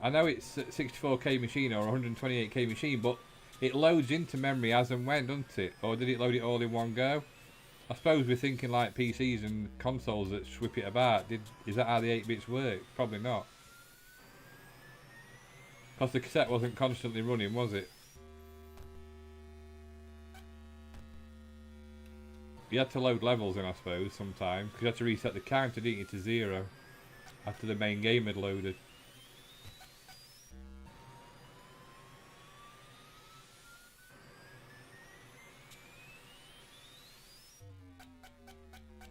I know it's a 64K machine or 128K machine, but it loads into memory as and when, doesn't it? Or did it load it all in one go? I suppose we're thinking like PCs and consoles that swip it about. Is that how the 8-bits work? Probably not. Because the cassette wasn't constantly running, was it? You had to load levels in, I suppose, sometimes. Because you had to reset the counter, didn't you, to 0 after the main game had loaded.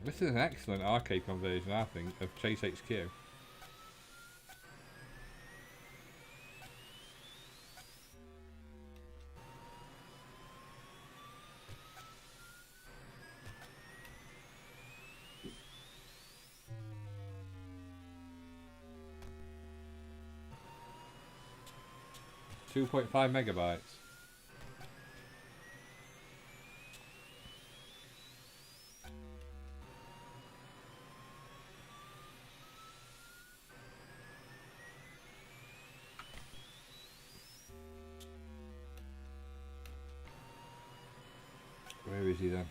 This is an excellent arcade conversion, I think, of Chase HQ. .5 megabytes. Where is he then?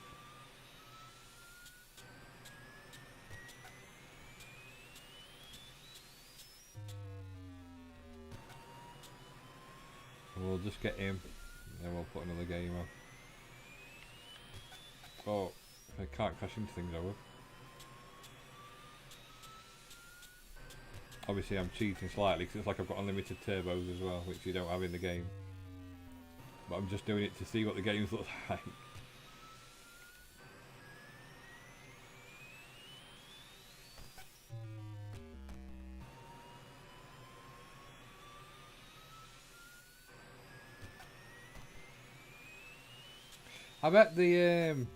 We'll just get him, and then we'll put another game on. Oh, if I can't crash into things, I will. Obviously I'm cheating slightly because it's like I've got unlimited turbos as well, which you don't have in the game. But I'm just doing it to see what the games look like. I bet the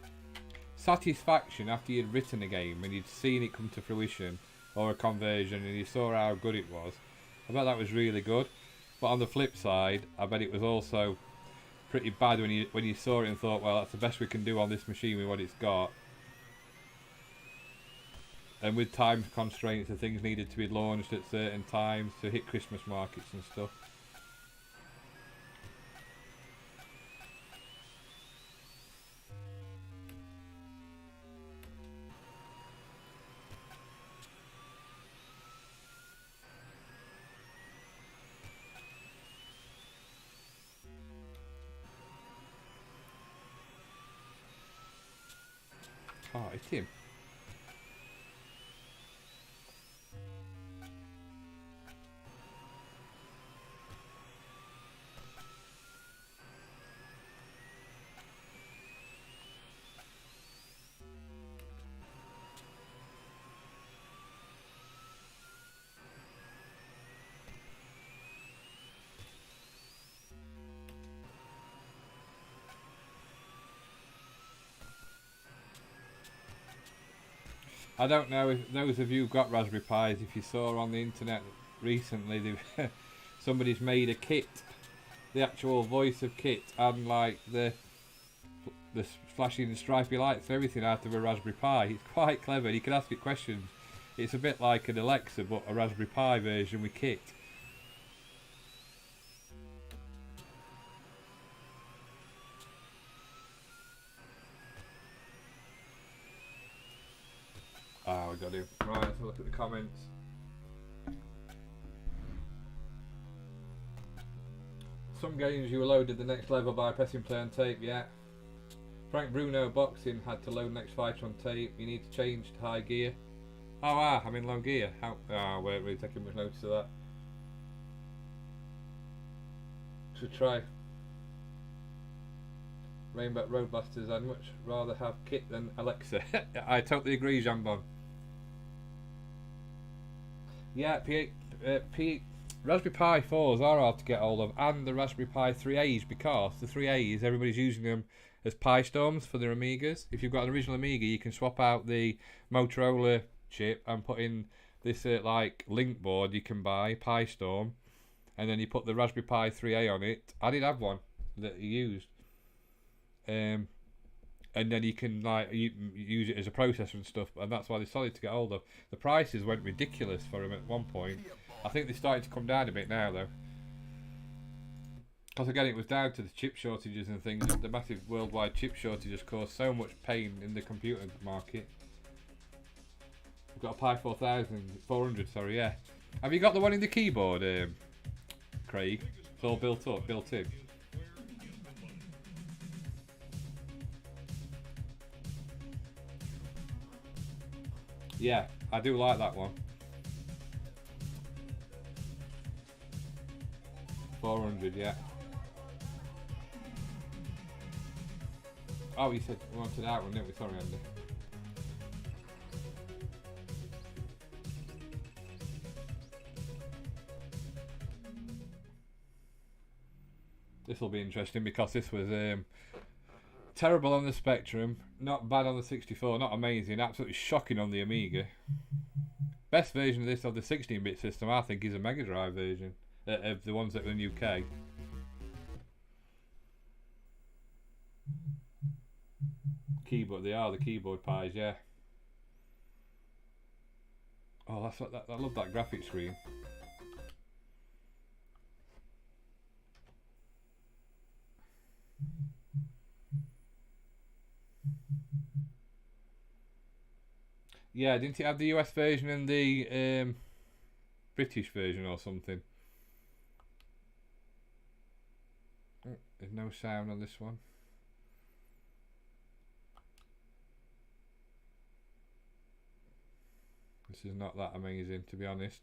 satisfaction after you'd written a game and you'd seen it come to fruition or a conversion and you saw how good it was, I bet that was really good. But on the flip side, I bet it was also pretty bad when you saw it and thought, well, that's the best we can do on this machine with what it's got. And with time constraints, the things needed to be launched at certain times to hit Christmas markets and stuff. Oh, it's him. I don't know if those of you who've got Raspberry Pis, if you saw on the internet recently, somebody's made a kit, the actual voice of kit, and like the flashing stripy lights and everything out of a Raspberry Pi. It's quite clever. You can ask it questions. It's a bit like an Alexa, but a Raspberry Pi version with kit. Oh, we got him. Right, let's have a look at the comments. Some games you were loaded the next level by pressing play on tape, yeah. Frank Bruno Boxing had to load next fighter on tape. You need to change to high gear. Oh, I'm in low gear. How? Oh, we weren't really taking much notice of that. Should try. Rainbow Roadbusters, I'd much rather have kit than Alexa. I totally agree, Jambon. Yeah, Raspberry Pi 4s are hard to get hold of, and the Raspberry Pi 3As, because the 3As, everybody's using them as Pi Storms for their Amigas. If you've got an original Amiga, you can swap out the Motorola chip and put in this like link board you can buy, Pi Storm, and then you put the Raspberry Pi 3A on it. I did have one that you used. And then you can like use it as a processor and stuff, and that's why they're solid to get hold of. The prices went ridiculous for them at one point. I think they're starting to come down a bit now though, because again it was down to the chip shortages and things. The massive worldwide chip shortages caused so much pain in the computer market. We've got a Pi 400, sorry, yeah. Have you got the one in the keyboard, Craig? It's all built in. Yeah, I do like that one. 400, yeah. Oh, you said we wanted that one, didn't we? Sorry, Andy. This will be interesting because this was terrible on the Spectrum, not bad on the 64, not amazing, absolutely shocking on the Amiga. Best version of this of the 16-bit system, I think, is a Mega Drive version of the ones that were in the UK. Keyboard, they are the keyboard pies, yeah. Oh, that's what I love that graphic screen. Yeah, didn't it have the US version and the British version or something? Oh, there's no sound on this one. This is not that amazing, to be honest.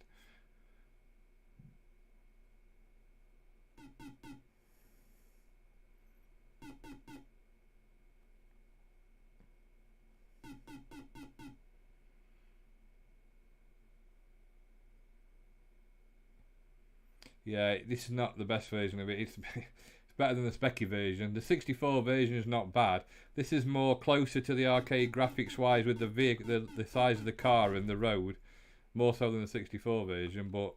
Yeah, this is not the best version of it. It's better than the specky version. The 64 version is not bad. This is more closer to the arcade graphics wise with the vehicle, the size of the car and the road, more so than the 64 version, but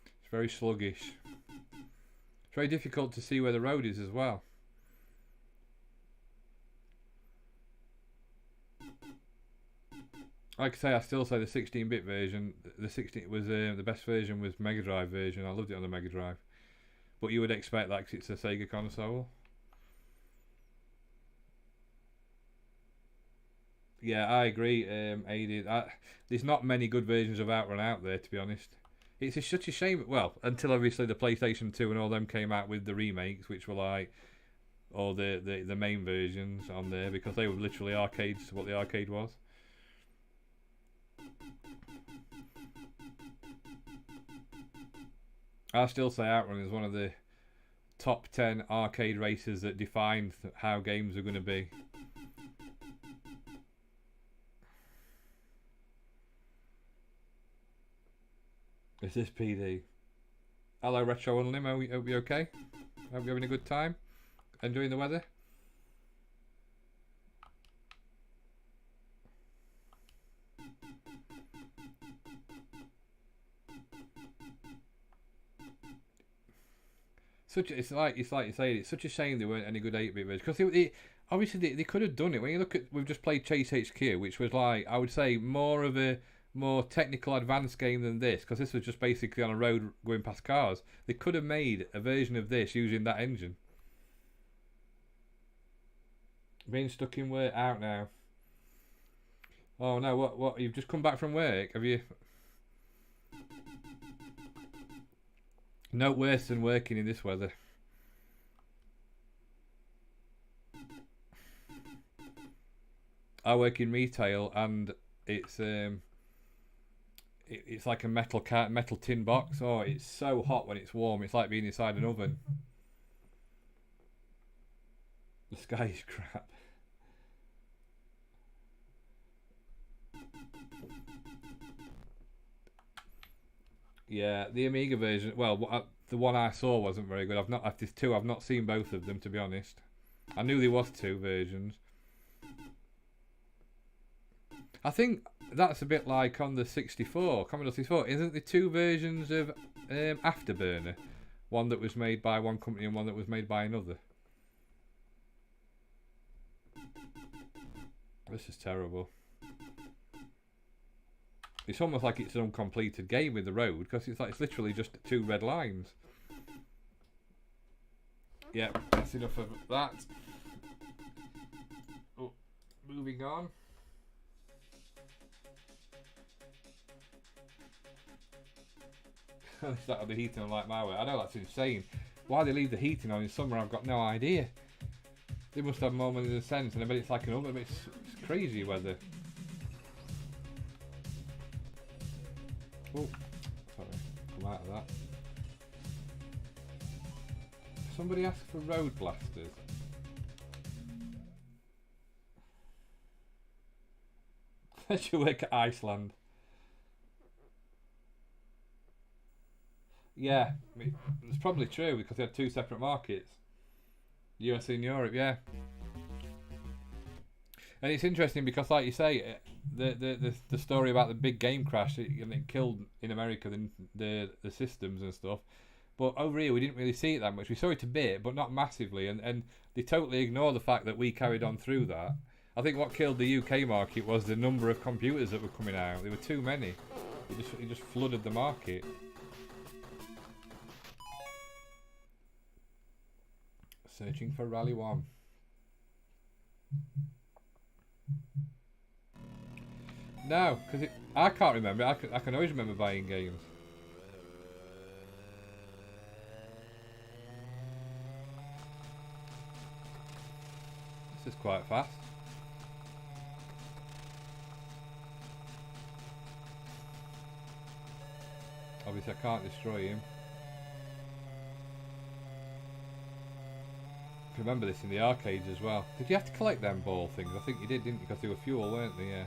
it's very sluggish. It's very difficult to see where the road is as well. Like I say, I still say the 16-bit version, the 16 was the best version was Mega Drive version. I loved it on the Mega Drive. But you would expect that because it's a Sega console. Yeah, I agree, Aided. There's not many good versions of Outrun out there, to be honest. It's such a shame. Well, until obviously the PlayStation 2 and all them came out with the remakes, which were like, or the main versions on there, because they were literally arcades to what the arcade was. I still say Outrun is one of the top 10 arcade races that defined how games are going to be. Is this PD? Hello Retro and Limo, hope you okay? Hope you're having a good time? Enjoying the weather? It's like you say, it's such a shame there weren't any good 8-bit versions, because obviously they could have done it. When you look at, we've just played Chase HQ, which was like, I would say, more of a more technical advanced game than this, because this was just basically on a road going past cars. They could have made a version of this using that engine. Being stuck in work out now. Oh no, what you've just come back from work, have you? No worse than working in this weather. I work in retail, and it's like a metal tin box. Oh, it's so hot when it's warm. It's like being inside an oven. The sky is crap. Yeah, the Amiga version. Well, the one I saw wasn't very good. I've not seen both of them, to be honest. I knew there was 2 versions. I think that's a bit like on the 64, Commodore 64. Isn't there 2 versions of Afterburner? One that was made by one company and one that was made by another. This is terrible. It's almost like it's an uncompleted game with the road, because it's literally just 2 red lines. Yep, that's enough of that. Oh, moving on. Start the heating on like my way. I know that's insane. Why they leave the heating on in summer, I've got no idea. They must have more money than sense, and I bet it's like an oven. It's crazy weather. Oh, sorry, come out of that. Somebody asked for road blasters. I should work at Iceland. Yeah, it's probably true, because they had 2 separate markets. US and Europe, yeah. And it's interesting because, like you say, the story about the big game crash, it killed in America the systems and stuff. But over here, we didn't really see it that much. We saw it a bit, but not massively. And they totally ignore the fact that we carried on through that. I think what killed the UK market was the number of computers that were coming out. There were too many. It just flooded the market. Searching for Rally 1. No, because I can't remember. I can always remember buying games. This is quite fast. Obviously I can't destroy him. I remember this in the arcades as well. Did you have to collect them ball things? I think you did, didn't you? Because they were fuel, weren't they? Yeah.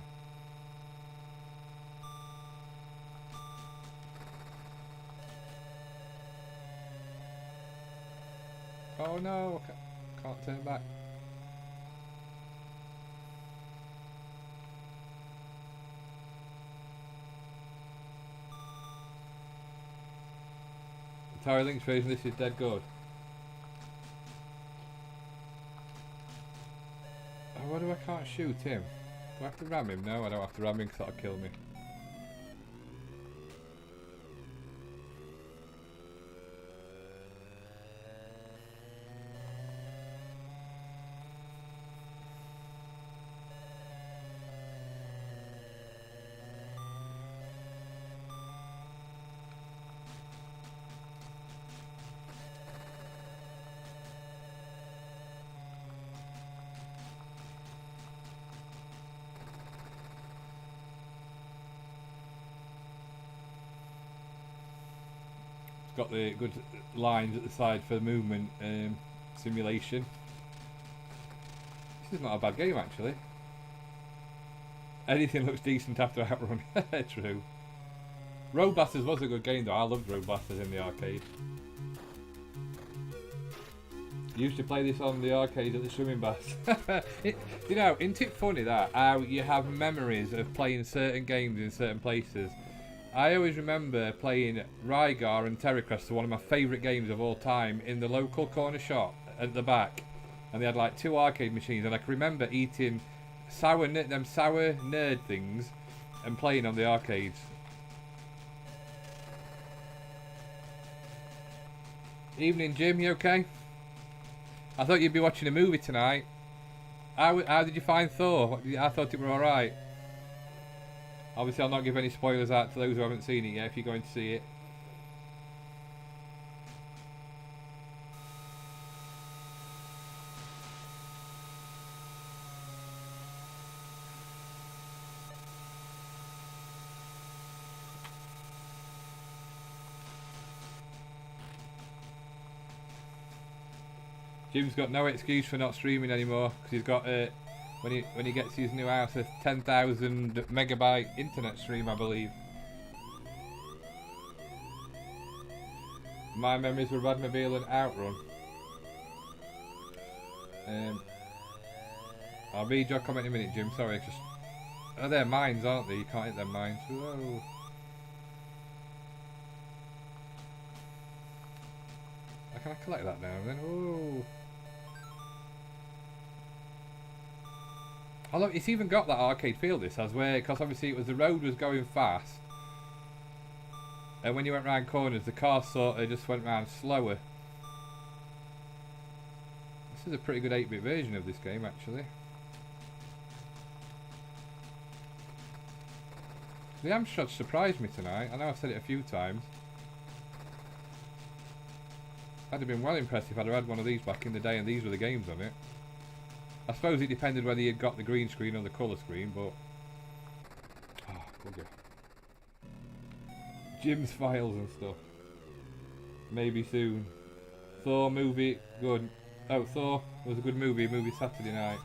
Oh no, can't turn back. The Tower Links version, this is dead good. Oh, why do I can't shoot him? Do I have to ram him? No, I don't have to ram him because that'll kill me. Got the good lines at the side for the movement simulation. This is not a bad game actually. Anything looks decent after Outrun. True. Roadbusters was a good game though. I loved Roadbusters in the arcade. Used to play this on the arcade at the swimming baths. You know, isn't it funny that how you have memories of playing certain games in certain places? I always remember playing Rygar and Terracrest, one of my favourite games of all time, in the local corner shop at the back. And they had like 2 arcade machines, and I can remember eating sour nerd things and playing on the arcades. Evening, Jim, you okay? I thought you'd be watching a movie tonight. How did you find Thor? I thought it were alright. Obviously, I'll not give any spoilers out to those who haven't seen it yet if you're going to see it. Jim's got no excuse for not streaming anymore because he's got when he gets his new house a 10,000 megabyte internet stream, I believe. My memories were Radmobile and Outrun. I'll read your comment in a minute, Jim. Sorry, just they're mines, aren't they? You can't hit them mines. Whoa. Can I collect that now and then? Oh. Oh look, it's even got that arcade feel this has, where, because obviously it was the road was going fast, and when you went round corners the car sort of just went round slower. This is a pretty good 8-bit version of this game actually. The Amstrad surprised me tonight. I know I've said it a few times. I'd have been well impressed if I'd have had one of these back in the day and these were the games on it. I suppose it depended whether you'd got the green screen or the colour screen, but... Oh, bugger. Jim's files and stuff. Maybe soon. Thor movie, good. Oh, Thor was a good movie Saturday night.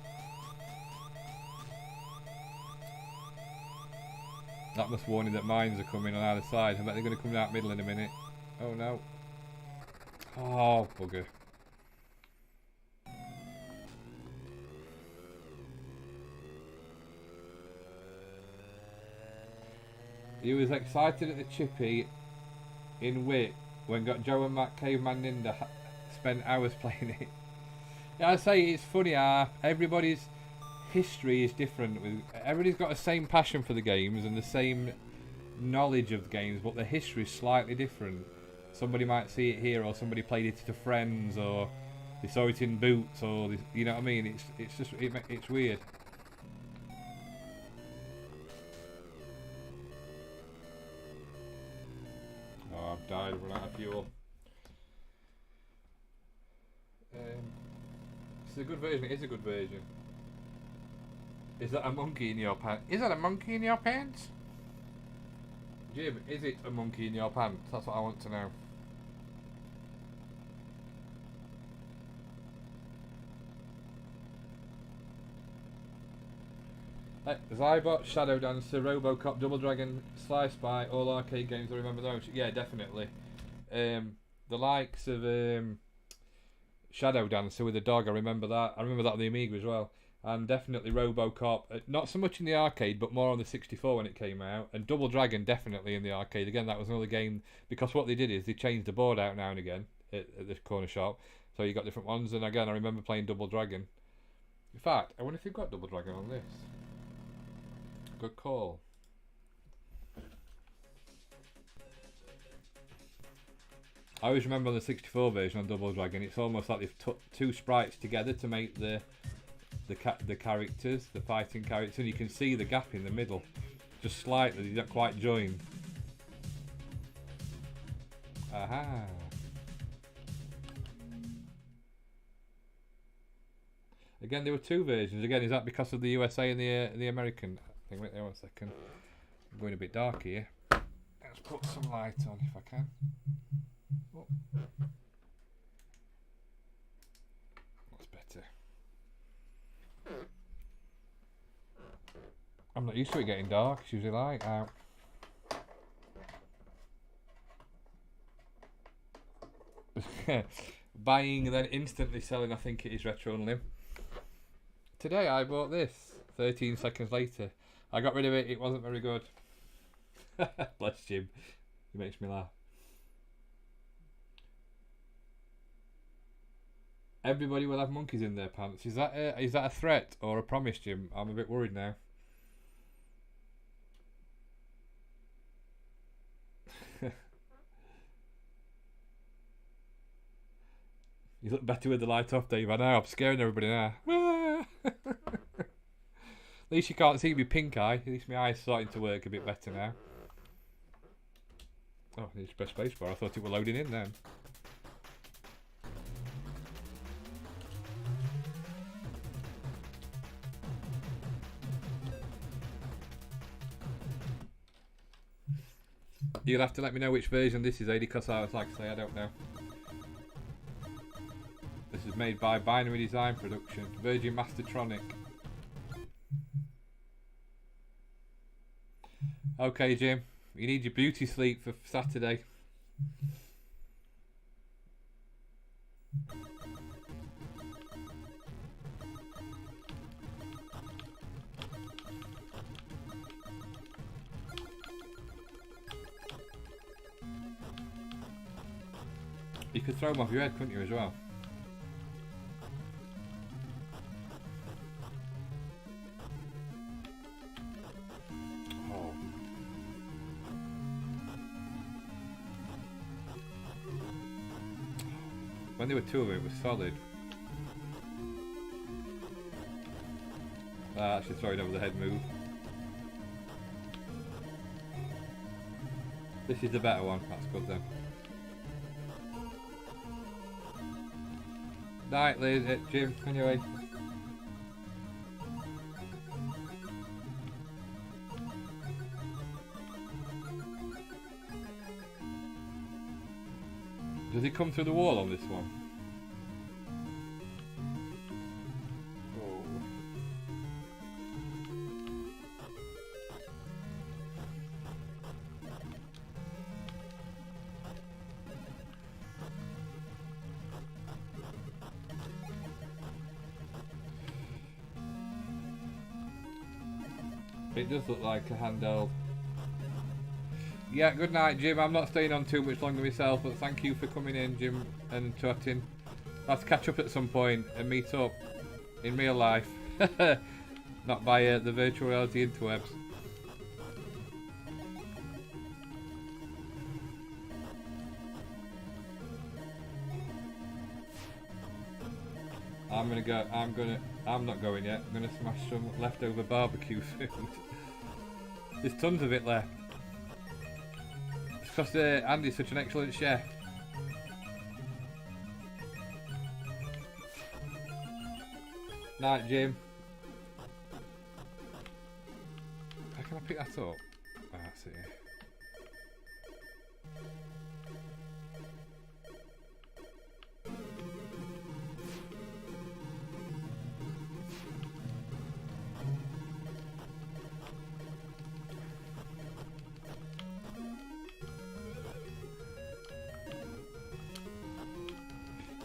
That must warn you that mines are coming on either side. I bet they're going to come out middle in a minute. Oh no. Oh, bugger. He was excited at the chippy in Wit when got Joe and Matt Caveman Ninja spent hours playing it. Yeah, I say it's funny how everybody's history is different. Everybody's got the same passion for the games and the same knowledge of the games, but the history is slightly different. Somebody might see it here, or somebody played it to friends, or they saw it in Boots, or they, you know what I mean. It's just it's weird. Oh, I've died. I've run out of fuel. It's a good version. It is a good version. Is that a monkey in your pants? Is that a monkey in your pants? Jim, is it a monkey in your pants? That's what I want to know. Zybot, Shadow Dancer, Robocop, Double Dragon, Sly Spy, all arcade games, I remember those. Yeah, definitely. The likes of Shadow Dancer with a dog. I remember that. I remember that on the Amiga as well. And definitely Robocop. Not so much in the arcade, but more on the 64 when it came out. And Double Dragon definitely in the arcade. Again, that was another game, because what they did is they changed the board out now and again at this corner shop. So you got different ones. And again, I remember playing Double Dragon. In fact, I wonder if you've got Double Dragon on this. Good call. I always remember on the 64 version on Double Dragon, it's almost like they've put two sprites together to make the characters, the fighting characters, and you can see the gap in the middle, just slightly, they're not quite joined. Aha! Again, there were two versions. Again, is that because of the USA and the American? I think, wait there 1 second. I'm going a bit dark here. Let's put some light on if I can. Oh. That's better. I'm not used to it getting dark. It's usually light out. Buying and then instantly selling. I think it is Retro and Lim. Today I bought this. 13 seconds later, I got rid of it. It wasn't very good. Bless Jim. He makes me laugh. Everybody will have monkeys in their pants. Is that a threat or a promise, Jim? I'm a bit worried now. You look better with the light off, Dave. I know, I'm scaring everybody now. At least you can't see me pink eye. At least my eye's starting to work a bit better now. Oh, I need to press spacebar. I thought it were loading in then. You'll have to let me know which version this is, Adi, because I was like I say, I don't know. This is made by Binary Design Production, Virgin Mastertronic. Okay, Jim, you need your beauty sleep for Saturday. You could throw them off your head, couldn't you, as well? Oh. When there were two of it was solid. Actually throwing over the head move. This is the better one, that's good then. Night, Jim, anyway. Does he come through the wall on this one? Oh. It does look like a handheld. Yeah, good night, Jim. I'm not staying on too much longer myself, but thank you for coming in, Jim, and chatting. Let's catch up at some point and meet up in real life, not by the virtual reality interwebs. I'm not going yet. I'm gonna smash some leftover barbecue food. There's tons of it left. It's because Andy's such an excellent chef. Night, Jim. How can I pick that up? Ah, that's it.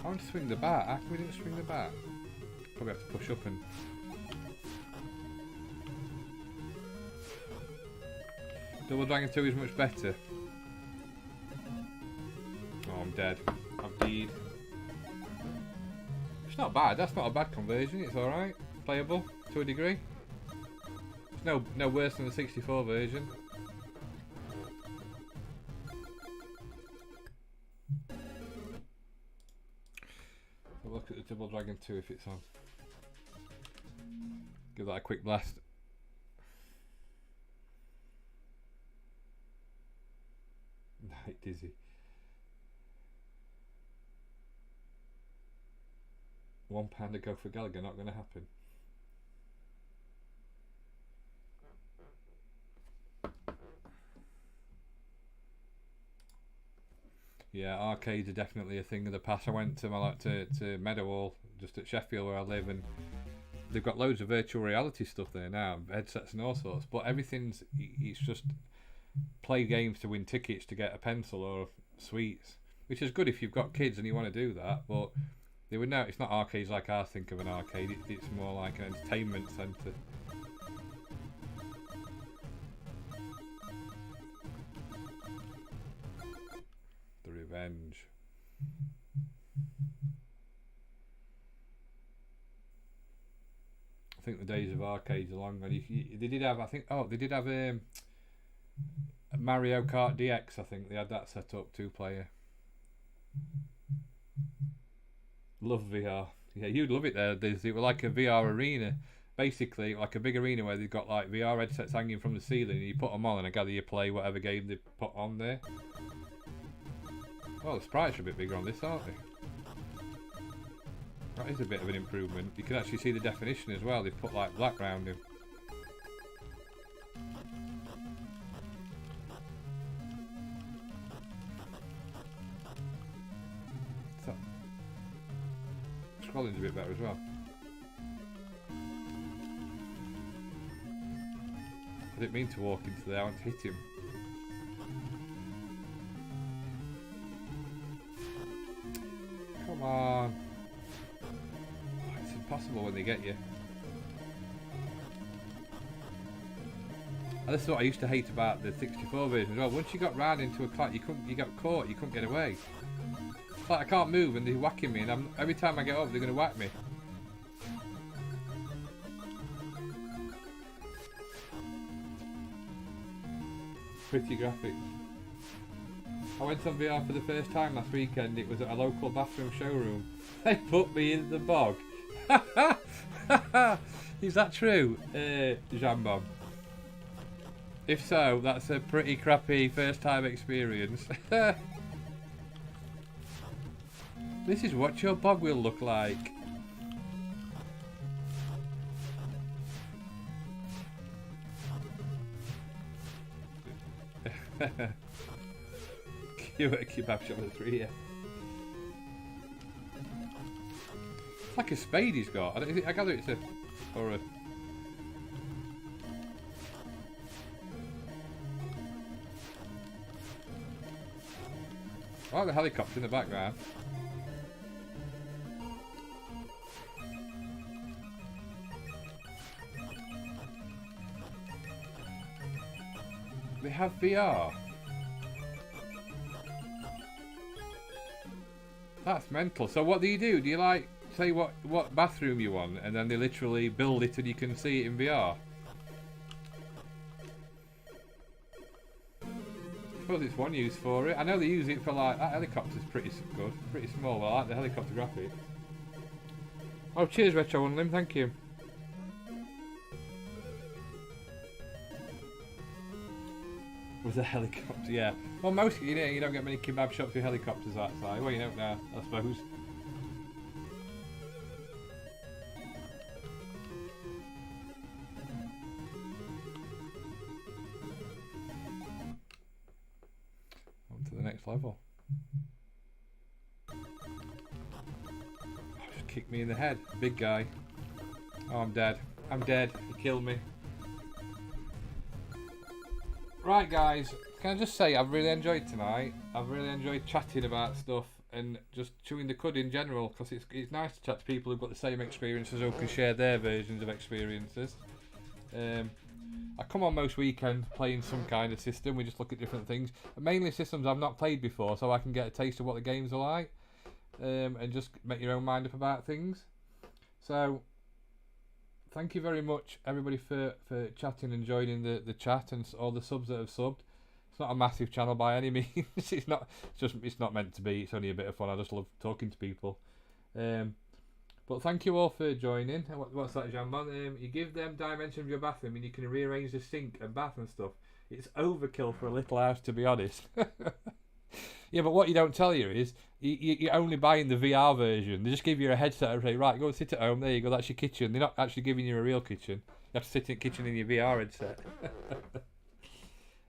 I want to swing the bat. How come we didn't swing the bat? Probably have to push up and... Double Dragon 2 is much better. Oh, I'm dead. I'm dead. It's not bad. That's not a bad conversion. It's alright. Playable to a degree. It's no worse than the 64 version. We'll look at the Double Dragon 2 if it's on. Give that a quick blast. Night dizzy. £1 to go for Gallagher, not going to happen. Yeah, arcades are definitely a thing of the past. I went to Meadowhall, just at Sheffield where I live, and they've got loads of virtual reality stuff there now, headsets and all sorts. But everything's, it's just play games to win tickets to get a pencil or sweets, which is good if you've got kids and you want to do that. But they would know it's not arcades like I think of an arcade. It's more like an entertainment centre. The Revenge. I think the days of arcades are long. And they did have, I think, they did have Mario Kart DX. I think they had that set up, 2-player. Love VR. Yeah, you'd love it there. It was like a VR arena. Basically, like a big arena where they've got like VR headsets hanging from the ceiling, and you put them on, and I gather you play whatever game they put on there. Oh, the sprites are a bit bigger on this, aren't they? That is a bit of an improvement. You can actually see the definition as well. They've put like black round in. So, scrolling's a bit better as well. I didn't mean to walk into there. I want to hit him. Come on. Oh, it's impossible when they get you. And this is what I used to hate about the 64 version as well. Once you got round into a clock, you got caught, you couldn't get away. It's like I can't move and they're whacking me, and every time I get up they're going to whack me. Pretty graphics. I went on VR for the first time last weekend. It was at a local bathroom showroom. They put me in the bog. Is that true, Jambon? If so, that's a pretty crappy first time experience. This is what your bog will look like. You at a kebab shop with a 3, yeah. It's like a spade he's got. I gather it's a... or a... I like the helicopter in the background. They have VR. That's mental. So what do? Do you like say what bathroom you want, and then they literally build it and you can see it in VR? I suppose it's one use for it. I know they use it for like that helicopter's pretty good, pretty small. I like the helicopter graphic. Oh, cheers, Retro One Limb. Thank you. Was a helicopter, yeah. Well, most you don't get many kebab shops with helicopters outside. Well, you don't now, I suppose. On to the next level. Oh, just kicked me in the head, big guy. Oh, I'm dead. I'm dead. He killed me. Right, guys, can I just say I've really enjoyed tonight. I've really enjoyed chatting about stuff. and just chewing the cud in general, because it's nice to chat to people who've got the same experiences who can share their versions of experiences. I come on most weekends playing some kind of system. We just look at different things, and mainly systems I've not played before, so I can get a taste of what the games are like, and just make your own mind up about things. So thank you very much, everybody, for chatting and joining the chat, and all the subs that have subbed. It's not a massive channel by any means. It's not meant to be. It's only a bit of fun. I just love talking to people. But thank you all for joining. What's that, Jambon? You give them dimension of your bathroom and you can rearrange the sink and bath and stuff. It's overkill for a little house, to be honest. Yeah, but what you don't tell you is you're only buying the VR version. They just give you a headset and say, right, go and sit at home. There you go, that's your kitchen. They're not actually giving you a real kitchen. You have to sit in the kitchen in your VR headset.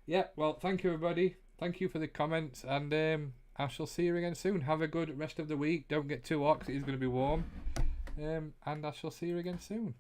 Yeah, well, thank you, everybody. Thank you for the comments, and I shall see you again soon. Have a good rest of the week. Don't get too hot, 'cause it is going to be warm. And I shall see you again soon.